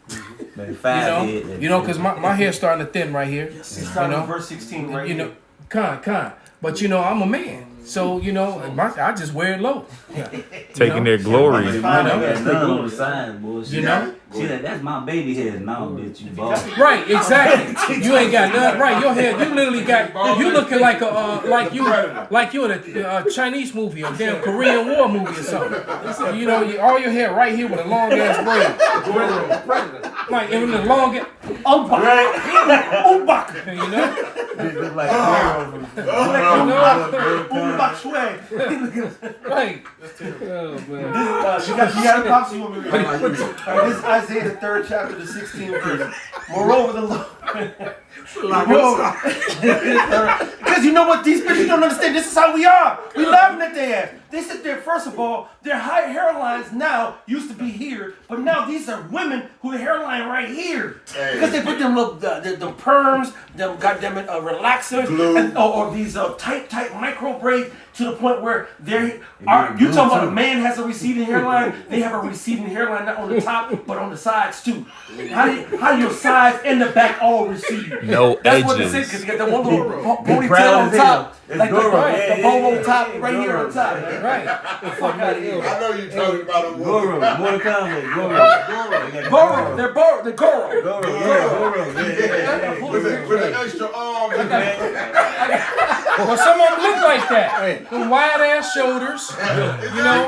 B: Because my hair's starting to thin right here.
A: It's starting on verse 16 right here.
B: Con. But I'm a man. So, I just wear it low.
G: Taking their glory.
D: See, that's my baby hair now, bitch. You bald.
B: Right, exactly. You ain't got nothing. Right, your hair. You literally got. You looking like you in a Chinese movie, a damn Korean War movie or something. All your hair right here with a long ass braid. Like in the long.
A: Umbak.
B: Right.
A: Oh, man. She got a prophecy you want me to read. This is Isaiah the 3rd chapter, the 16th verse. Moreover, the Lord. Because you know what? These bitches don't understand. This is how we are. We laughing at their ass. They sit there, first of all, their high hairlines now used to be here, but now these are women who hairline right here. Because they put them little, the perms, them goddamn it, relaxers, or these tight micro braids to the point where you talking about a man has a receding hairline, they have a receding hairline not on the top, but on the sides too. How your sides and the back all recede?
G: No
A: That's
G: edges.
A: what this is, because you got that one little ponytail on top. Like the bolo top right here on top.
B: Right.
A: Fuck out of here.
H: I know you're talking about a
D: Goro. More comment. Goro.
A: They're Goro.
H: With an extra arm.
B: Well, some of them look like that. Them wide ass shoulders.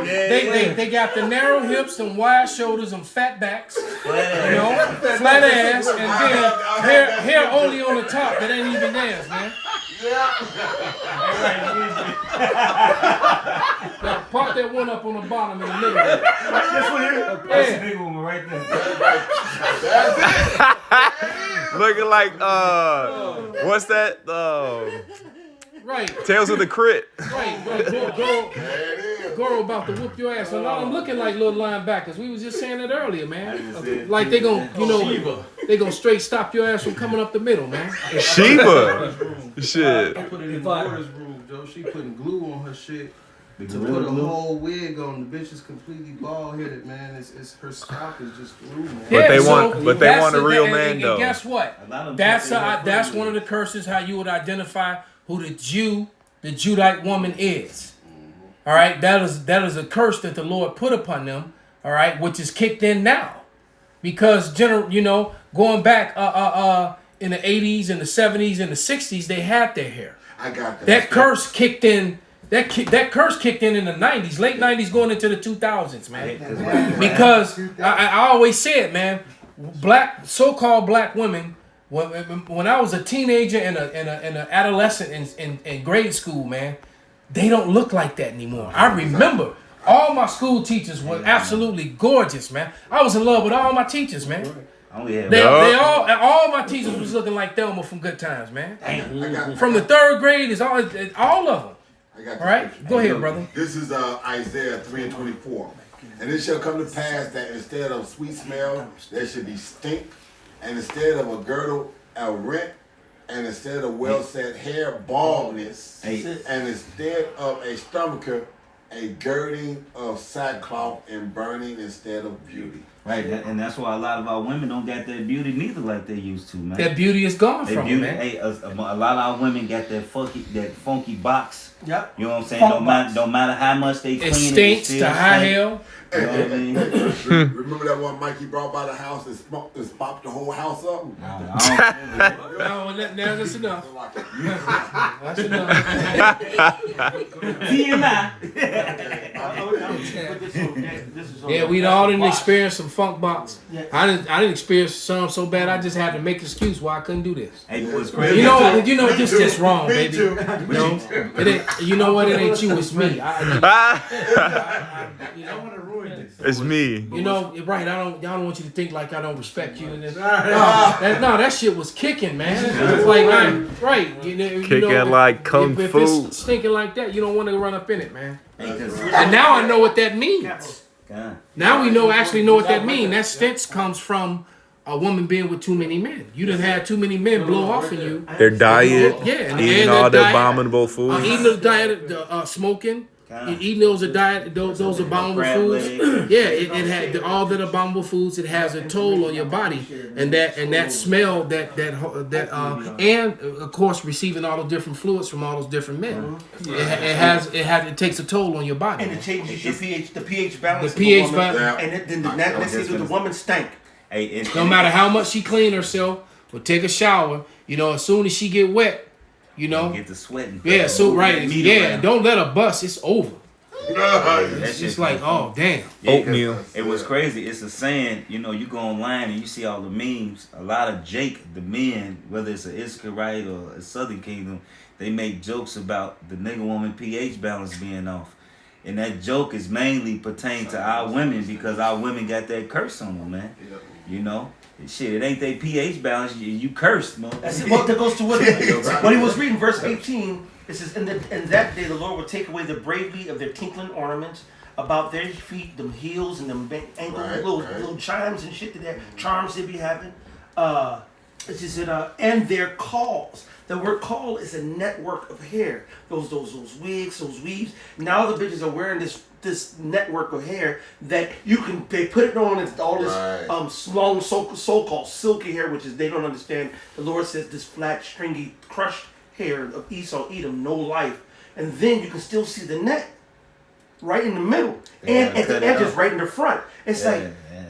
B: They got the narrow hips, them wide shoulders, them fat backs. Flat ass, and then hair only on the top that ain't even theirs, man.
H: Yeah.
B: Now pop that one up on the bottom in the middle.
A: This one here?
D: That's the big one right there.
G: Looking like what's that?
B: Right.
G: Tales of the Crypt.
B: Right. Goro about to whoop your ass. So now I'm looking like little linebackers. We was just saying that earlier, man. Like they gonna, they gonna straight stop your ass from coming up the middle, man.
G: Shiva. Shit.
K: I put it in Laura's room, Joe. She putting glue on her shit to put a whole wig on. The bitch is completely bald headed, man. It's her scalp is just glue, man.
G: But they want a real man though.
B: And guess what? That's one of the curses. How you would identify who the Judite woman is. All right, that is a curse that the Lord put upon them. All right, which is kicked in now, because going back in the 80s and the 70s and the 60s, they had their hair.
H: I got that.
B: That curse kicked in. That curse kicked in the 90s, late 90s, going into the 2000s, man. Because I always said, man, so-called black women. When I was a teenager and an adolescent in grade school, man, they don't look like that anymore. I remember all my school teachers were absolutely gorgeous, man. I was in love with all my teachers, man. All my teachers was looking like Thelma from Good Times, man. From the 3rd grade, is all of them. All right, go ahead, brother.
H: This is Isaiah 3:24. And it shall come to pass that instead of sweet smell, there should be stink, and instead of a girdle, a rent, and instead of well-set hair, baldness, and instead of a stomacher, a girding of sackcloth and burning instead of beauty.
D: Right, and that's why a lot of our women don't got that beauty neither like they used to, man.
B: That beauty is gone from them, man.
D: Hey, a lot of our women got that funky box.
A: Yep.
D: You know what I'm saying? Don't matter how much they clean
B: it stinks to high hell.
D: You know what I mean?
H: Remember that one Mikey brought by the house and popped the whole house up?
B: No, that's enough. That's enough. Yeah, we all didn't experience some funk box. I didn't experience some so bad I just had to make an excuse why I couldn't do this.
D: Hey, what's crazy?
B: You know, this just wrong, baby. You know what? It ain't you, it's me.
G: It's me.
B: You know, right? I don't want you to think like I don't respect you. And that shit was kicking, man. It's like, right?
G: Kicking like kung fu.
B: If it's stinking like that, you don't want to run up in it, man. And now I know what that means. Now we actually know what that means. That stench comes from a woman being with too many men. You done had too many men blow off on you.
G: Their diet, eating all the abominable foods.
B: Eating the diet, smoking. Eating those abominable foods, it had all that abominable foods. It has a toll on your body, and that smell, and of course receiving all the different fluids from all those different men. It takes a toll on your body,
A: and it changes your pH, the pH balance.
B: The pH balance,
A: and then let's see the woman stank.
B: No matter how much she clean herself or take a shower, as soon as she get wet.
D: Get the sweating.
B: Yeah, so right. Yeah, don't let her bust. It's over. It's just like, oh, damn.
G: Oatmeal.
D: It was crazy. It's a saying, you go online and you see all the memes. A lot of the men, whether it's an Israelite or a Southern Kingdom, they make jokes about the nigga woman pH balance being off. And that joke is mainly pertained to our women because our women got that curse on them, man. Shit, it ain't their pH balance. You cursed, man.
A: That's it. Well, that goes to what he was reading, verse 18. It says, in that day the Lord will take away the bravery of their tinkling ornaments about their feet, them heels and them ankle little chimes and shit that charms they be having. It just said, and their calls. The word call is a network of hair. Those wigs, those weaves. Now the bitches are wearing this network of hair that they put it on as all this long so-called silky hair, which is they don't understand. The Lord says this flat, stringy, crushed hair of Esau, Edom, no life. And then you can still see the neck right in the middle. And at the edges right in the front. It's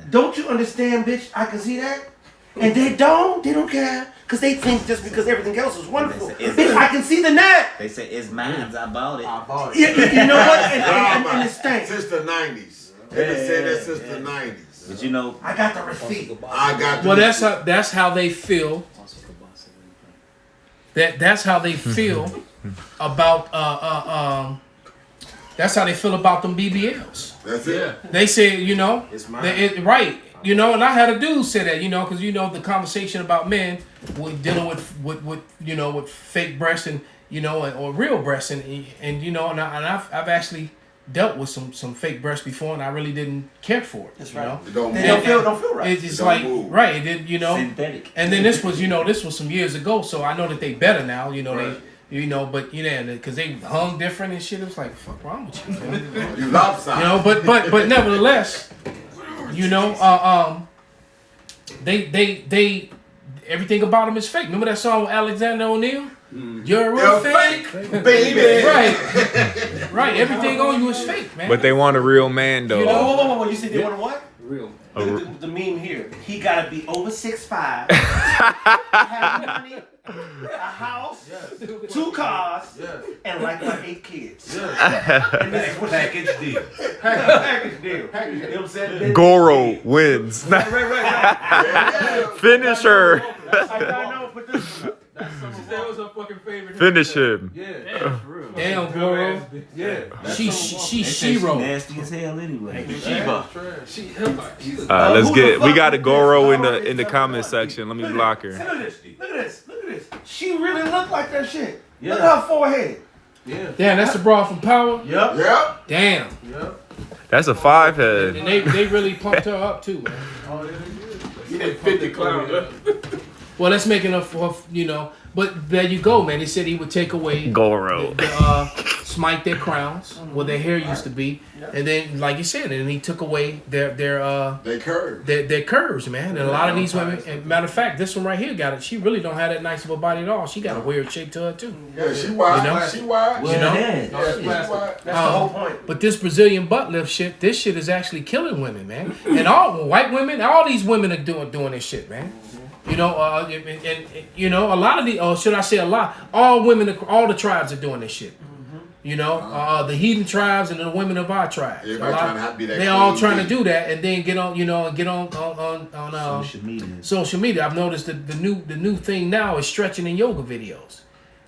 A: don't you understand, bitch? I can see that. And they don't care. Because they think just because everything else is wonderful. Bitch, I can see the neck.
D: They say, it's mine. I bought it.
A: You know what? And it's thanks.
H: Since the 90s. They've been saying that since the 90s.
D: But
A: I got the receipt.
H: Well,
B: that's how they feel. That's how they feel about that's how they feel about them BBLs.
H: That's it.
B: They say,
K: it's mine.
B: Right. You know, and I had a dude say that, you know, because you know the conversation about men with dealing with you know with fake breasts and you know or real breasts and you know and I've actually dealt with some fake breasts before and I really didn't care for it.
A: That's
B: you
A: right.
B: know?
A: They don't feel right.
B: It's just like
H: move.
B: right. It did, you know.
D: Synthetic.
B: And then this was some years ago, so I know that they better now. You know
H: Right.
B: they. You know, but you know, because they hung different and shit. It was like, fuck wrong with you, man?
H: You lopsided.
B: You know, but nevertheless, you know, they everything about them is fake. Remember that song with Alexander O'Neal? You're a fake,
H: baby.
B: right, right. Everything on you is fake, man.
G: But they want a real man though.
B: You know?
A: Whoa. You said they want what?
I: Real.
A: Look at the meme here. He gotta be over 6'5", have money, a house, 2 cars, and like 8 kids. And this is what
F: Package deal.
A: package deal. You know what I'm saying?
G: Goro wins.
A: Right.
G: Finish her.
A: I know, but this one.
I: That was her fucking favorite.
G: Finish him.
I: Yeah.
B: Damn, Goro.
I: Yeah.
B: She wrote.
D: Nasty as hell anyway.
G: We got a Goro in the comment section. Let me block her.
A: Look at this. She really looked like that shit. Look at her forehead.
I: Yeah.
B: Damn, that's the broad from Power.
H: Yep.
B: Damn.
G: That's a 5 head.
B: And they really pumped her up too, man.
I: You did 50 clown.
B: Well, that's making up for, you know. But there you go, man. He said he would take away
G: Goro.
B: smite their crowns where their hair used to be, and then, like you said, and he took away their
H: curves.
B: Their curves, man. And a lot of these women, and matter of fact, this one right here got it. She really don't have that nice of a body at all. She got a weird shape to her too.
H: Yeah, she wide.
B: You know?
H: She wide.
B: You know?
H: Yeah, she wide.
A: That's the whole point.
B: But this Brazilian butt lift shit, this shit is actually killing women, man. And all white women, all these women are doing this shit, man. You know, and you know, a lot of the, or should I say a lot? All women, all the tribes are doing this shit. You know, the heathen tribes and the women of our tribes.
H: Everybody trying to be that
B: They're all
H: queen
B: trying
H: bee.
B: to do that, and then get on, you know, on social media. I've noticed that the new thing now is stretching and yoga videos.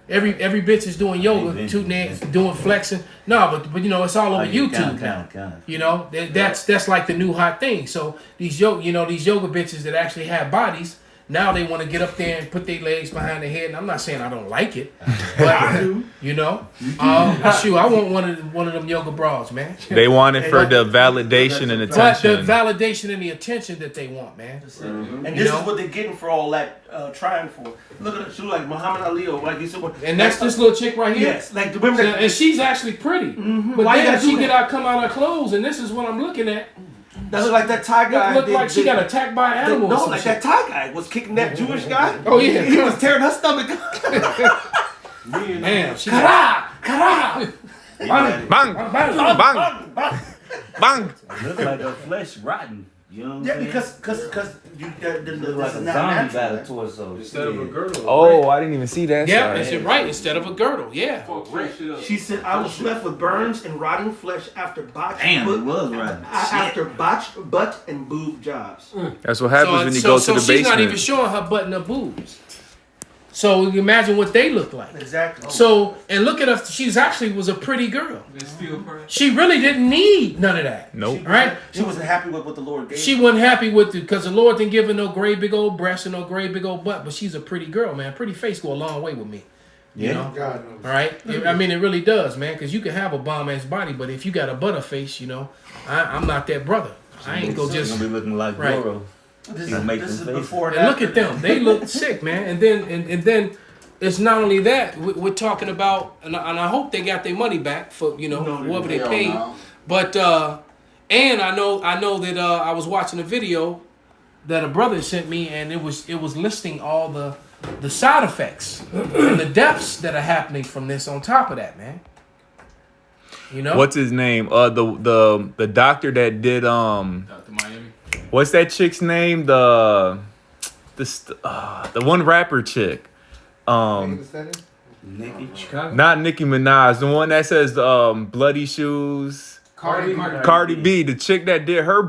B: Every bitch is doing yoga, doing flexing. No, but you know, it's all over YouTube now. You know, that's like the new hot thing. So these yoga bitches that actually have bodies. Now they want to get up there and put their legs behind their head, and I'm not saying I don't like it, but I do. You know, shoot, I want one of them yoga bras, man.
G: They want it for the validation and
B: But the
G: attention.
B: validation and the attention that they want, man.
A: And this is what they're getting for all that trying for. Look at her, she look like Muhammad Ali or like you said.
B: And that's this little chick right here.
A: Yes, like the women that.
B: And she's actually pretty. But
A: Why you
B: then
A: gotta
B: she
A: do
B: come out of her clothes, and this is what I'm looking at.
A: That look like that Thai guy.
B: Look like she got attacked by an animal.
A: No, like that Thai guy was kicking that Jewish guy.
B: Oh yeah,
A: He was tearing her stomach.
B: Damn, she
A: Kara!
G: Bang! Bang! Bang!
D: Look like her flesh rotten. You know what I'm
A: Yeah,
D: saying?
A: because
D: Look
A: this
D: like
A: is
D: a
A: not
D: zombie
A: natural.
D: battle torso.
I: Instead of a girdle.
G: Oh, I didn't even see that.
B: Yeah,
G: side.
B: it's right. Instead of a girdle, yeah.
A: She said, "I was left with burns and rotting flesh after botched
D: Damn,
A: butt,
D: it was rotten.
A: after botched butt and boob jobs."
G: That's what happens when you go to the
B: she's not even
G: basement.
B: showing her butt and her boobs. So you imagine what they look like.
A: Exactly.
B: So, and look at her. She's actually was a pretty girl. She really didn't need none of that.
G: Nope.
B: Right?
A: She wasn't happy with what the Lord gave.
B: She wasn't happy with it because the Lord didn't give her no great big old breasts and no great big old butt. But she's a pretty girl, man. Pretty face go a long way with me. You know?
C: God knows.
B: All right? I mean, it really does, man. Because you can have a bomb-ass body, but if you got a butter face, you know, I'm not that brother. I ain't go just...
D: gonna be looking like
B: Right.
D: Goro.
A: This
D: He'll make
A: is
D: them faces.
A: before and
B: And look
A: after.
B: at them. They look sick, man. And then it's not only that. We're talking about, and I hope they got their money back for, you know, whoever they
H: Hell
B: paid.
H: no.
B: But and I know that I was watching a video that a brother sent me, and it was listing all the side effects and the deaths that are happening from this. On top of that, man. You know
G: What's his name? The doctor that did
B: Dr. Miami.
G: what's that chick's name? The one rapper chick.
D: Nikki.
G: Not Nicki Minaj, the one that says bloody shoes. Cardi B, the chick that did her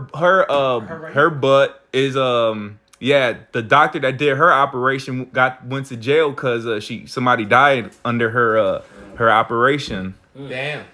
G: butt is the doctor that did her operation went to jail because somebody died under her operation.
B: Damn.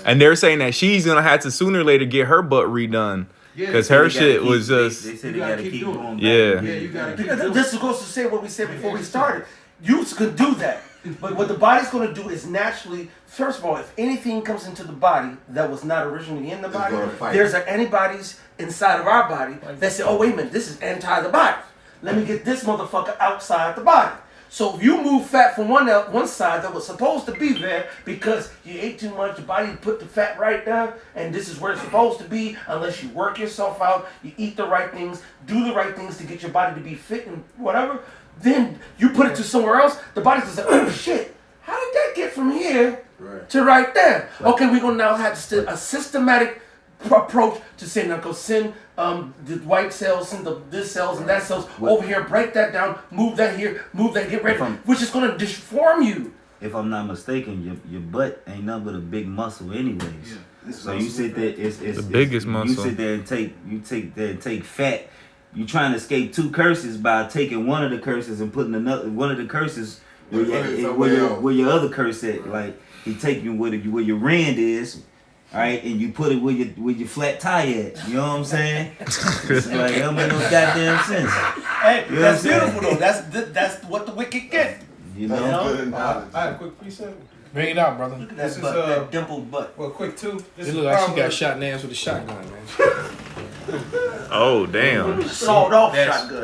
G: And they're saying that she's gonna have to sooner or later get her butt redone. Because her shit was just.
D: They said
I: You
D: they
I: gotta
D: gotta
I: keep
D: keep
I: doing
D: going.
G: Yeah.
I: Yeah, you gotta keep doing
A: This goes to say what we said before we started. You could do that. But what the body's going to do is naturally, first of all, if anything comes into the body that was not originally in the body,
H: gonna fight.
A: there's antibodies inside of our body that say, oh, wait a minute, this is anti the body. Let me get this motherfucker outside the body. So if you move fat from one side that was supposed to be there because you ate too much, your body put the fat right there, and this is where it's supposed to be, unless you work yourself out, you eat the right things, do the right things to get your body to be fit and whatever, then you put it to somewhere else, the body's just like, oh shit, how did that get from here to right there? Okay, we're gonna now have a systematic approach to say, now go send the white cells, send this cells and that cells over here, break that down, move that here, move that, get ready, which is gonna deform you.
D: If I'm not mistaken, your butt ain't nothing but a big muscle, anyways. So you sit there, it's
G: the biggest muscle.
D: You sit there and take fat. You trying to escape two curses by taking one of the curses and putting one of the curses where your other curse at. Like he take you where your rand is, all right, and you put it where your flat tire at. You know what I'm saying? It's like it don't make no goddamn sense.
A: Hey,
D: you know
A: that's beautiful though. That's what the wicked get.
D: You know.
K: I have a quick preset.
B: Bring it out, brother.
A: Look at
K: This
A: that
K: is,
A: butt, that dimpled butt.
K: Well, quick two. This
B: It
K: is
B: look like she got
K: Proverbs-
B: shot in the ass with a shotgun, man.
G: Oh, damn.
A: Sawed off
B: That's-
A: shotgun.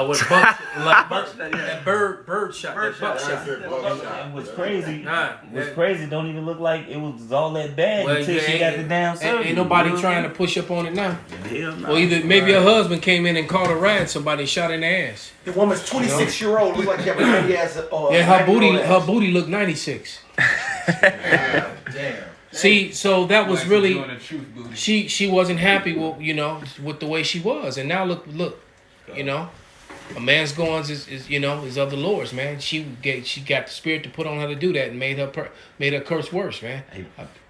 B: with buck, like that bird shot, that buck shot.
D: And what's crazy?
B: Nah,
D: What's crazy? Don't even look like it was all that bad
B: Well,
D: until
B: yeah,
D: she got the damn surgery.
B: ain't nobody
D: You know
B: trying to
D: what
B: push up on it now.
D: I mean? Hell no.
B: Or either maybe her husband came in and caught her ride, somebody shot in the ass.
A: The woman's 26-year-old, look like she have a 90 ass.
B: Yeah, her booty looked 96.
K: Damn.
B: See, so that was really
K: Doing the truth, booty.
B: she wasn't happy with with the way she was, and now look, a man's goings is of the Lord's, man. She got the spirit to put on her to do that, and made her curse worse, man.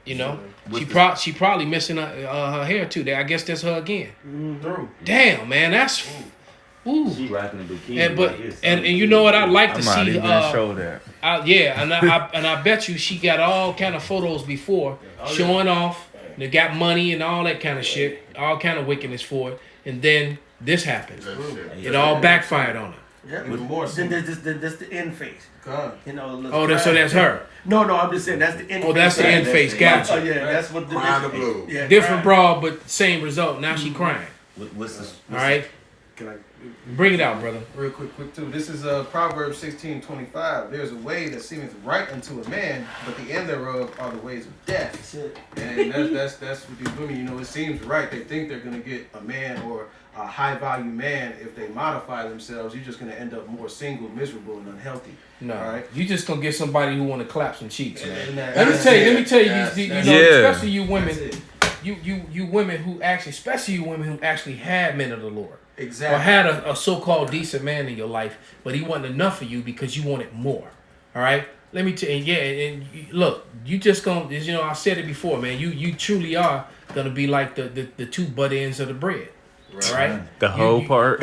B: She probably missing her hair too. I guess that's her again. Damn, man, that's. Ooh.
D: She rocking a bikini.
B: And you know what I'd like to
G: I might
B: see.
G: even show that.
B: I bet you she got all kind of photos before showing off. They got money and all that kind of shit, all kind of wickedness for it, and then this happened. It all backfired on her.
A: Yeah.
K: Even more so.
A: Then there's the end phase.
K: God.
B: So that's her.
A: No, I'm just saying that's the end.
B: Oh, that's the end face. Gotcha.
A: Oh yeah, that's what the
H: Crying the blue.
A: Yeah,
B: Different broad, but same result. Now she crying.
D: What's the?
B: All right,
K: Can I
B: bring it out, brother.
K: real quick too? This is Proverbs 16:25. There's a way that seemeth right unto a man, but the end thereof are the ways of death.
A: That's it.
K: And that's what these women, it seems right. They think they're gonna get a man or a high value man if they modify themselves. You're just gonna end up more single, miserable, and unhealthy.
B: No,
K: All right.
B: you just gonna get somebody who want to clap some cheeks, man.
K: And that-
B: Let me
K: that's
B: tell you.
K: it.
B: Let me tell you.
K: That's-
B: These,
K: that's-
G: Yeah.
B: especially you women.
K: That's it.
B: You women who actually, especially you women who actually had men of the Lord, or
K: Exactly.
B: had a so-called decent man in your life, but he wasn't enough for you because you wanted more. All right. Let me tell you. Look, you just gonna. I said it before, man. You truly are gonna be like the two butt ends of the bread. All right.
G: The whole part.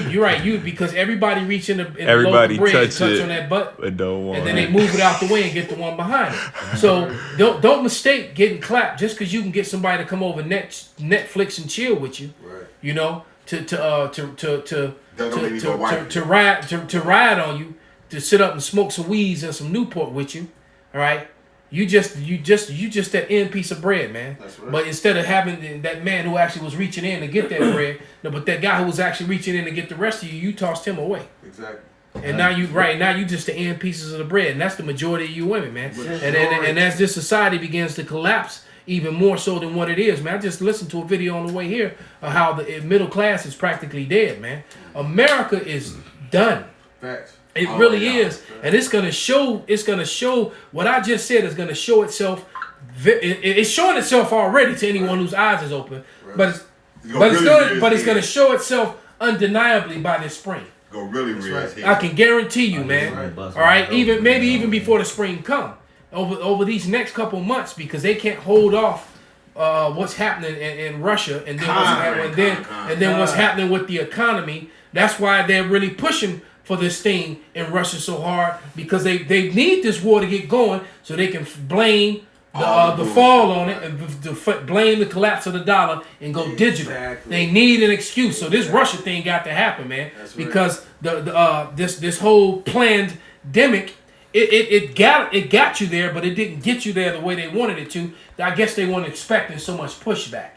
B: You're right. Because everybody reach in the
G: Everybody
B: loaf of bread,
G: touch
B: touch
G: it,
B: on that butt,
G: but don't want
B: and then
G: it.
B: they move it out the way and get the one behind it. So don't mistake getting clapped just because you can get somebody to come over Netflix and chill with you.
H: Right.
B: To ride on you, to sit up and smoke some weeds and some Newport with you. All right. You just that end piece of bread, man.
K: That's right.
B: But instead of having that man who actually was reaching in to get that bread, but that guy who was actually reaching in to get the rest of you, you tossed him away.
K: Exactly.
B: And now you just the end pieces of the bread, and that's the majority of you women, man. And as this society begins to collapse even more so than what it is, man. I just listened to a video on the way here of how the middle class is practically dead, man. America is done.
K: Facts.
B: It really is, and it's gonna show. It's gonna show what I just said is gonna show itself. It's showing itself already to anyone whose eyes is open, but it's gonna show itself undeniably by this spring.
H: Go really real.
B: I can guarantee you, man. All right, even before the spring come, over these next couple months, because they can't hold off what's happening in Russia, and then what's happening with the economy. That's why they're really pushing for this thing in Russia so hard, because they need this war to get going so they can blame the fall on it and blame the collapse of the dollar and go digital.
K: Exactly.
B: They need an excuse. So this Russia thing got to happen, man.
K: That's right.
B: Because this whole planned demic, it got you there, but it didn't get you there the way they wanted it to. I guess they weren't expecting so much pushback.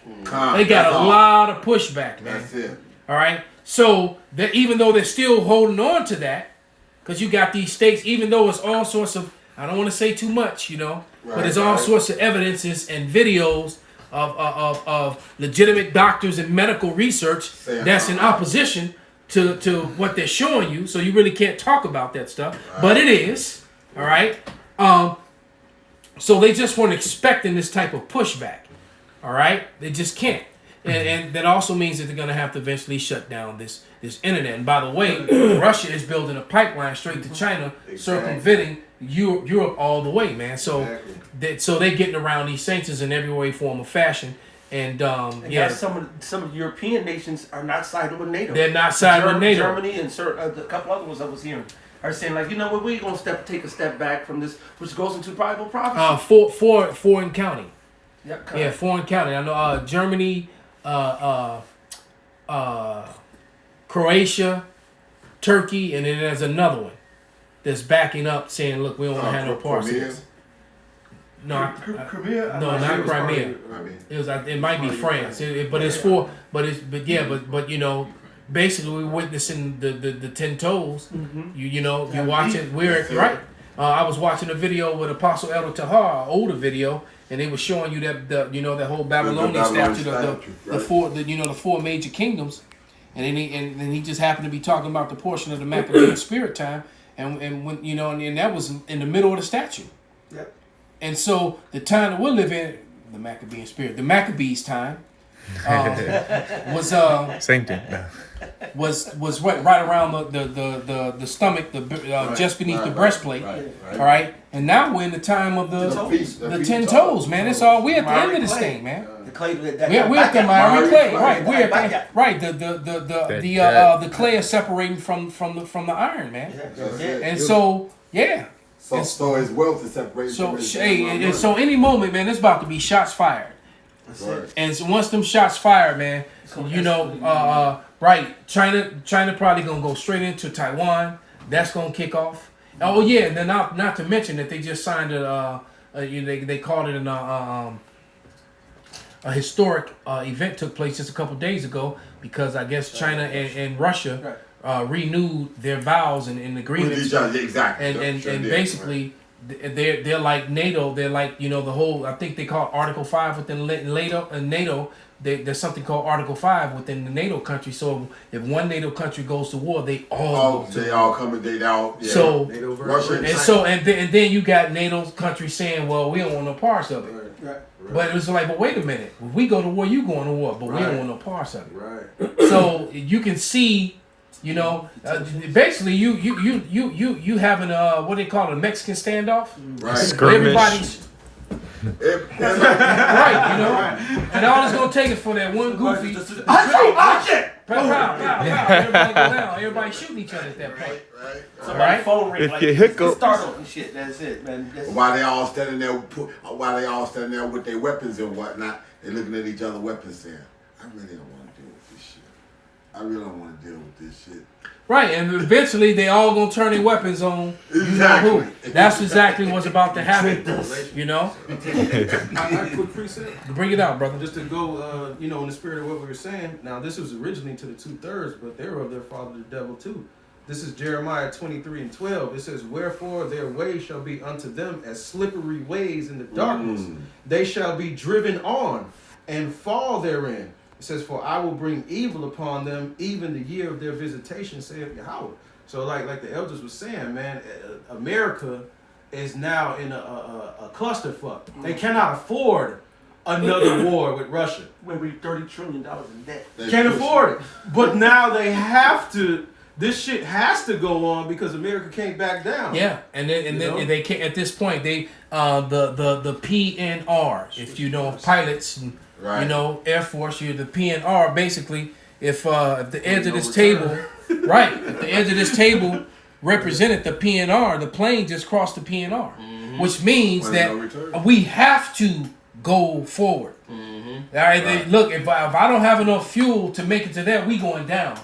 B: They got a lot of pushback, man.
H: That's it.
B: All right. So that even though they're still holding on to that, because you got these states, even though it's all sorts of, I don't want to say too much, but there's all sorts of evidences and videos of legitimate doctors and medical research that's in opposition to what they're showing you. So you really can't talk about that stuff, but it is. All right. So they just weren't expecting this type of pushback. All right. They just can't. And that also means that they're going to have to eventually shut down this internet. And by the way, Russia is building a pipeline straight to China, circumventing Europe all the way, man. So they're getting around these sanctions in every way, form, or fashion. And
A: some of the European nations are not siding with NATO.
B: They're not siding with NATO.
A: Germany and a couple other ones I was hearing are saying like, you know what, we're going to take a step back from this, which goes into Bible prophecy.
B: Foreign county.
A: Yep,
B: yeah, foreign county. I know Germany, Croatia, Turkey, and then there's another one that's backing up, saying, "Look, we don't want to have no parts of this." No,
A: Crimea.
B: No, not Crimea. It might be France, but basically we're witnessing the 10 toes.
A: Mm-hmm.
B: You're watching. Right. I was watching a video with Apostle Elder Tahar, an older video, and they were showing you that whole Babylonian statue, the four major kingdoms, and he just happened to be talking about the portion of the Maccabean spirit time, and when and that was in the middle of the statue.
A: Yep.
B: And so the time that we're living in, the Maccabean spirit, the Maccabees time, was
G: same thing.
B: Was right around the stomach, just beneath the breastplate. All right, and now we're in the time of the 10 toes, man. It's all we're at the end of this thing, man.
A: The clay
B: we're at the miry clay, right? We're at the clay is separating from the iron, man. And so
H: So his wealth is separated.
B: So any moment, man, it's about to be shots fired. And so once them shots fired, man, China probably gonna go straight into Taiwan. That's gonna kick off. Oh yeah, and then not to mention that they just signed they called it a historic event took place just a couple days ago because I guess China and Russia renewed their vows and agreements.
H: Exactly.
B: And basically they're like NATO. They're like the whole. I think they call it Article 5 within NATO. There's something called Article 5 within the NATO country. So if one NATO country goes to war, they all go to war.
H: all come and they all. Yeah.
B: So
H: Russia
B: and then you got NATO countries saying, well, we don't want no parts of it.
K: Right.
B: But it was like, but wait a minute. If we go to war, you going to war, but we don't want no parts of it.
K: Right.
B: So you can see. Basically, you having what they call a Mexican standoff.
H: Right.
B: Everybody's right, and all it's gonna take is for that one goofy. Everybody go down. Everybody shooting each other at that point.
A: Somebody's phone ring.
G: If you hiccup,
A: startled and shit. That's it, man.
H: While they all standing there with their weapons and whatnot, they looking at each other weapons saying, "I really don't want to deal with this shit. I really don't want to deal with this shit."
B: Right, and eventually they all gonna turn their weapons on.
H: Exactly.
B: You know who? That's exactly what's about to happen.
K: I quick preset.
B: Bring it out, brother.
K: Just to go, in the spirit of what we were saying. Now, this was originally to the 2/3, but they were of their father the devil too. This is Jeremiah 23:12. It says, "Wherefore their way shall be unto them as slippery ways in the darkness. They shall be driven on and fall therein." It says, "For I will bring evil upon them, even the year of their visitation, saith Yahweh." So like the elders were saying, man, America is now in a clusterfuck. They cannot afford another war with Russia.
A: We're $30 trillion in debt.
K: Can't afford it. But now they have to. This shit has to go on because America can't back down.
B: Yeah, and then they can't. At this point, they the PNR. If you know pilots and Air Force, you're the PNR. Basically, if the edge of this table, right? If the edge of this table represented the PNR. The plane just crossed the PNR, which means
H: Well,
B: that
H: no return.
B: we have to go forward. All right, look, if I don't have enough fuel to make it to there, we going down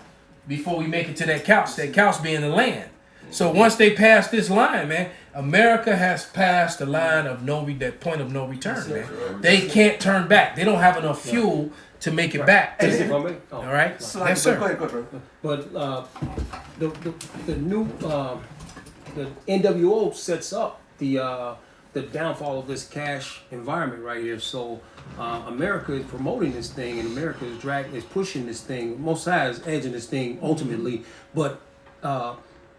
B: before we make it to that couch being the land. So once they pass this line, man, America has passed the line of that point of no return, man. They can't turn back. They don't have enough fuel to make it back. All right? Yes, sir.
I: Go ahead, bro. But the new the NWO sets up the downfall of this cash environment right here. So America is promoting this thing, and America is pushing this thing. Most sides edging this thing ultimately, but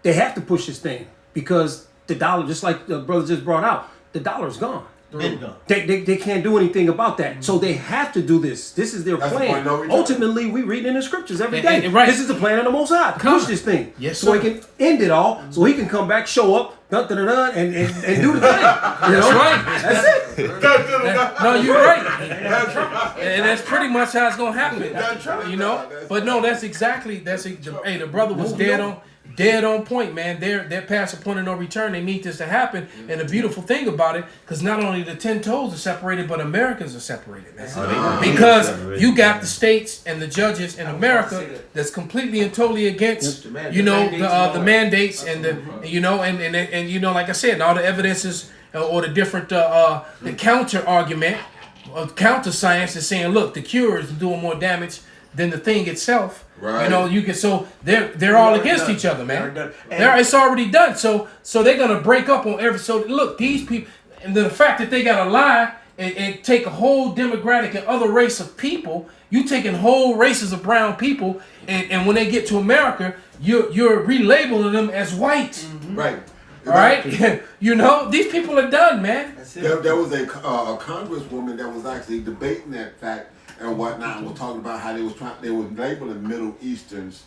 I: they have to push this thing because the dollar, just like the brother just brought out, the dollar's gone. They can't do anything about that. So they have to do this. This is their plan. Ultimately, we read in the scriptures every day.
B: Right.
I: This is the plan of the Most High. Push this thing.
B: Yes,
I: so
B: sir.
I: he can end it all. So he can come back, show up, and do the thing.
B: That's right. That's it. No, you're right. And that's pretty much how it's gonna happen. You know. But no, that's hey, the brother was dead on point, man. They're past the point of no return. They need this to happen. And the beautiful thing about it, because not only the 10 toes are separated, but Americans are separated, man. Because you got the states and the judges in America that's completely and totally against, the mandates and the like I said, all the evidences or the different the counter argument, counter science is saying, look, the cure is doing more damage than the thing itself.
H: Right.
B: They're all against each other, man. It's already done. So they're gonna break up on every. So look, these people, and the fact that they gotta lie and take a whole demographic and other race of people, you taking whole races of brown people, and when they get to America, you're relabeling them as white.
H: Right.
B: All right. These people are done, man.
H: There was a congresswoman that was actually debating that fact and whatnot, and was talking about how they was labeling Middle Easterns,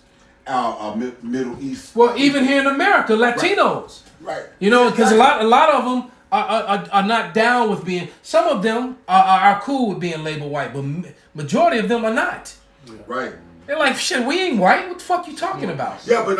H: Middle East.
B: Well, even here in America, Latinos.
H: Right.
B: Because a lot of them are not down with being. Some of them are cool with being labeled white, but majority of them are not.
H: Right.
B: They're like, shit, we ain't white. What the fuck you talking about?
H: Yeah, but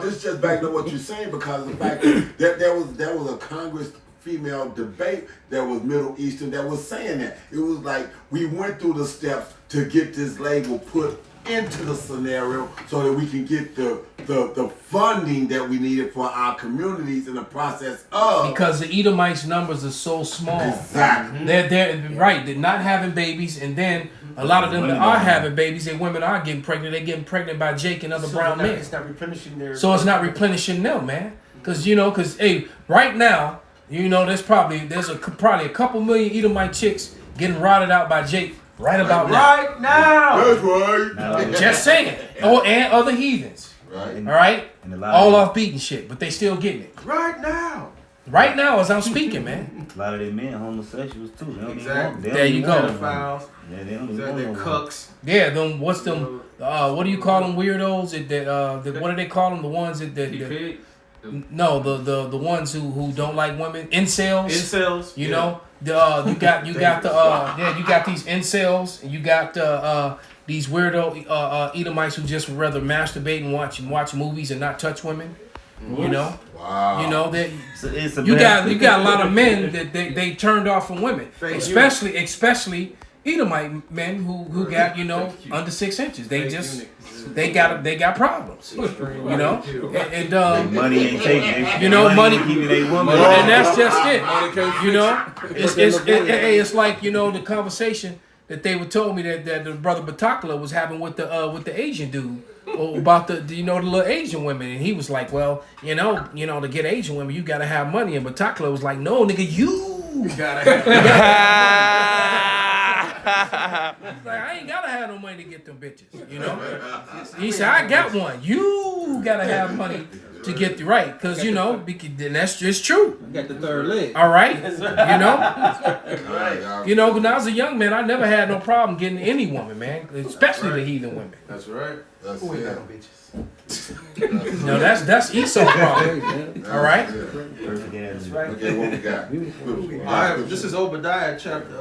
H: this just backing up what you're saying, because of the fact that there was a Congress female debate that was Middle Eastern that was saying that. It was like, we went through the steps to get this label put into the scenario so that we can get the funding that we needed for our communities in the process of.
B: Because the Edomites' numbers are so small.
H: Exactly.
B: They're right. They're not having babies, and then a lot of them that are having babies, and women are getting pregnant. They're getting pregnant by Jake and other brown men.
A: It's not replenishing their.
B: So it's not replenishing them, man. Because hey, right now, there's probably a couple million Edomite chicks getting rotted out by Jake right about now.
I: Right now.
H: That's right.
B: Just saying. And other heathens.
H: Right.
B: All right? All off beating shit, but they still getting it.
K: Right now.
B: Right now as I'm speaking, man.
D: A lot of them men homosexuals too. They don't
K: Exactly.
D: Even
B: There you go.
K: Pedophiles.
D: Yeah, they don't even
K: They're
D: want no
K: cooks.
B: Yeah, them. What's them? What do you call them? Weirdos? What do they call them? The ones that no, the ones who don't like women. Incels.
K: Incels.
B: You got these incels, and you got these weirdo Edomites who just would rather masturbate and watch movies and not touch women.
H: Wow.
B: That
D: it's a
B: you got a lot of men that they turned off from women, especially Edomite men who got under 6 inches. They got problems. And
D: money ain't taking.
B: money
D: keeping a woman.
B: and that's just it. It's like the conversation that they were told me that the brother Batakala was having with the Asian dude about the little Asian women, and he was like, well, to get Asian women you gotta have money, and Batakala was like, no, nigga, you gotta have He's like, I ain't gotta have no money to get them bitches, He said, I got one. You gotta have money to get the right, because then that's just true.
I: You got the third leg.
B: All right, when I was a young man, I never had no problem getting any woman, man, especially the heathen women.
K: That's right.
H: That's
C: Who ain't
H: it.
C: got no bitches?
B: No, that's Esau's problem. All right.
D: That's
H: right. Okay, what we got?
K: This is Obadiah chapter.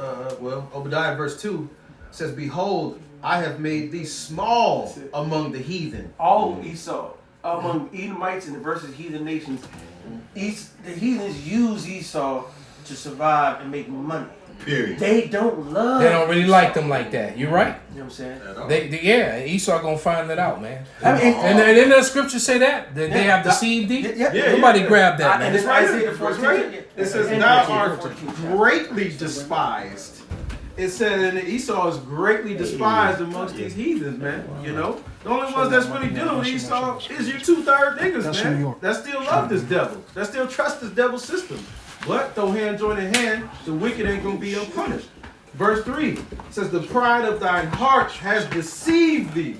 K: Obadiah verse 2 says, "Behold, I have made thee small among the heathen."
A: Oh, Esau. among Edomites and versus heathen nations. The heathens use Esau to survive and make money.
H: Period.
A: They don't love.
B: They don't really like them like that. You're right.
A: You know what I'm saying?
B: Yeah, Esau gonna find that out, man.
A: I mean,
B: and then the scriptures say that they have deceived thee. Somebody grab that, man.
A: And it's Isaiah the 14th.
K: It says, "Thou art greatly despised." It said, and Esau is greatly despised amongst these heathens, man. You know, the only ones that's really dealing with Esau is your 2/3 niggas, man. That still love this devil. That still trust this devil system. But though hand join in hand, the wicked ain't gonna be unpunished. Verse 3 says, "The pride of thine heart has deceived thee,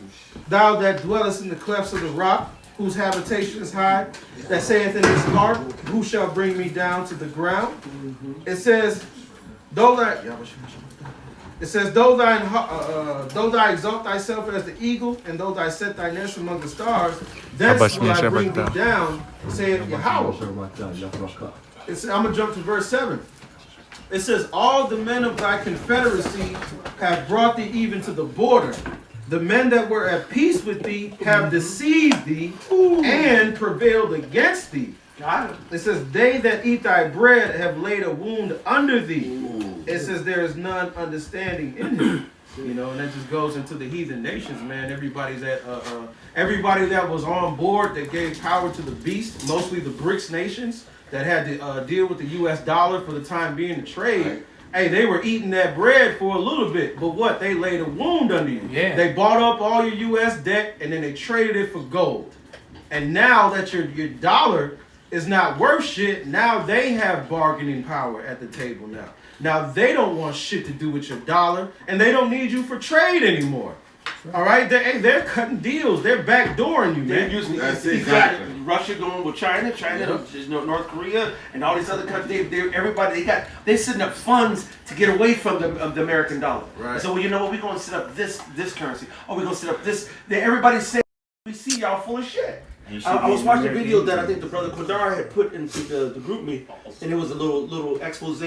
K: thou that dwellest in the clefts of the rock, whose habitation is high, that saith in his heart, who shall bring me down to the ground?" It says, though thou thou exalt thyself as the eagle, and though thou set thy nest among the stars, thence will I bring thee down, saith Yahweh. I'm going to jump to verse 7. It says, "All the men of thy confederacy have brought thee even to the border. The men that were at peace with thee have deceived thee and prevailed against thee." It says, "They that eat thy bread have laid a wound under thee." It says, "There is none understanding in him." You know, and that just goes into the heathen nations, man. Everybody that was on board that gave power to the beast, mostly the BRICS nations that had to deal with the U.S. dollar for the time being to trade. Hey, they were eating that bread for a little bit, but what? They laid a wound under you.
B: Yeah.
K: They bought up all your U.S. debt and then they traded it for gold. And now that your dollar is not worth shit, now they have bargaining power at the table now. Now they don't want shit to do with your dollar, and they don't need you for trade anymore. All right, they're cutting deals. They're backdooring you,
A: They're
K: man.
A: using
H: That's
A: you
H: it,
A: got
H: exactly.
A: Russia going with China, North Korea, and all these other countries. Everybody they're setting up funds to get away from the American dollar.
K: Right.
A: So well, you know what? We're going to set up this currency. Oh, we're going to set up this. Everybody's saying we see y'all full of shit. I was watching a video that I think the brother Kodar had put into the group me, and it was a little expose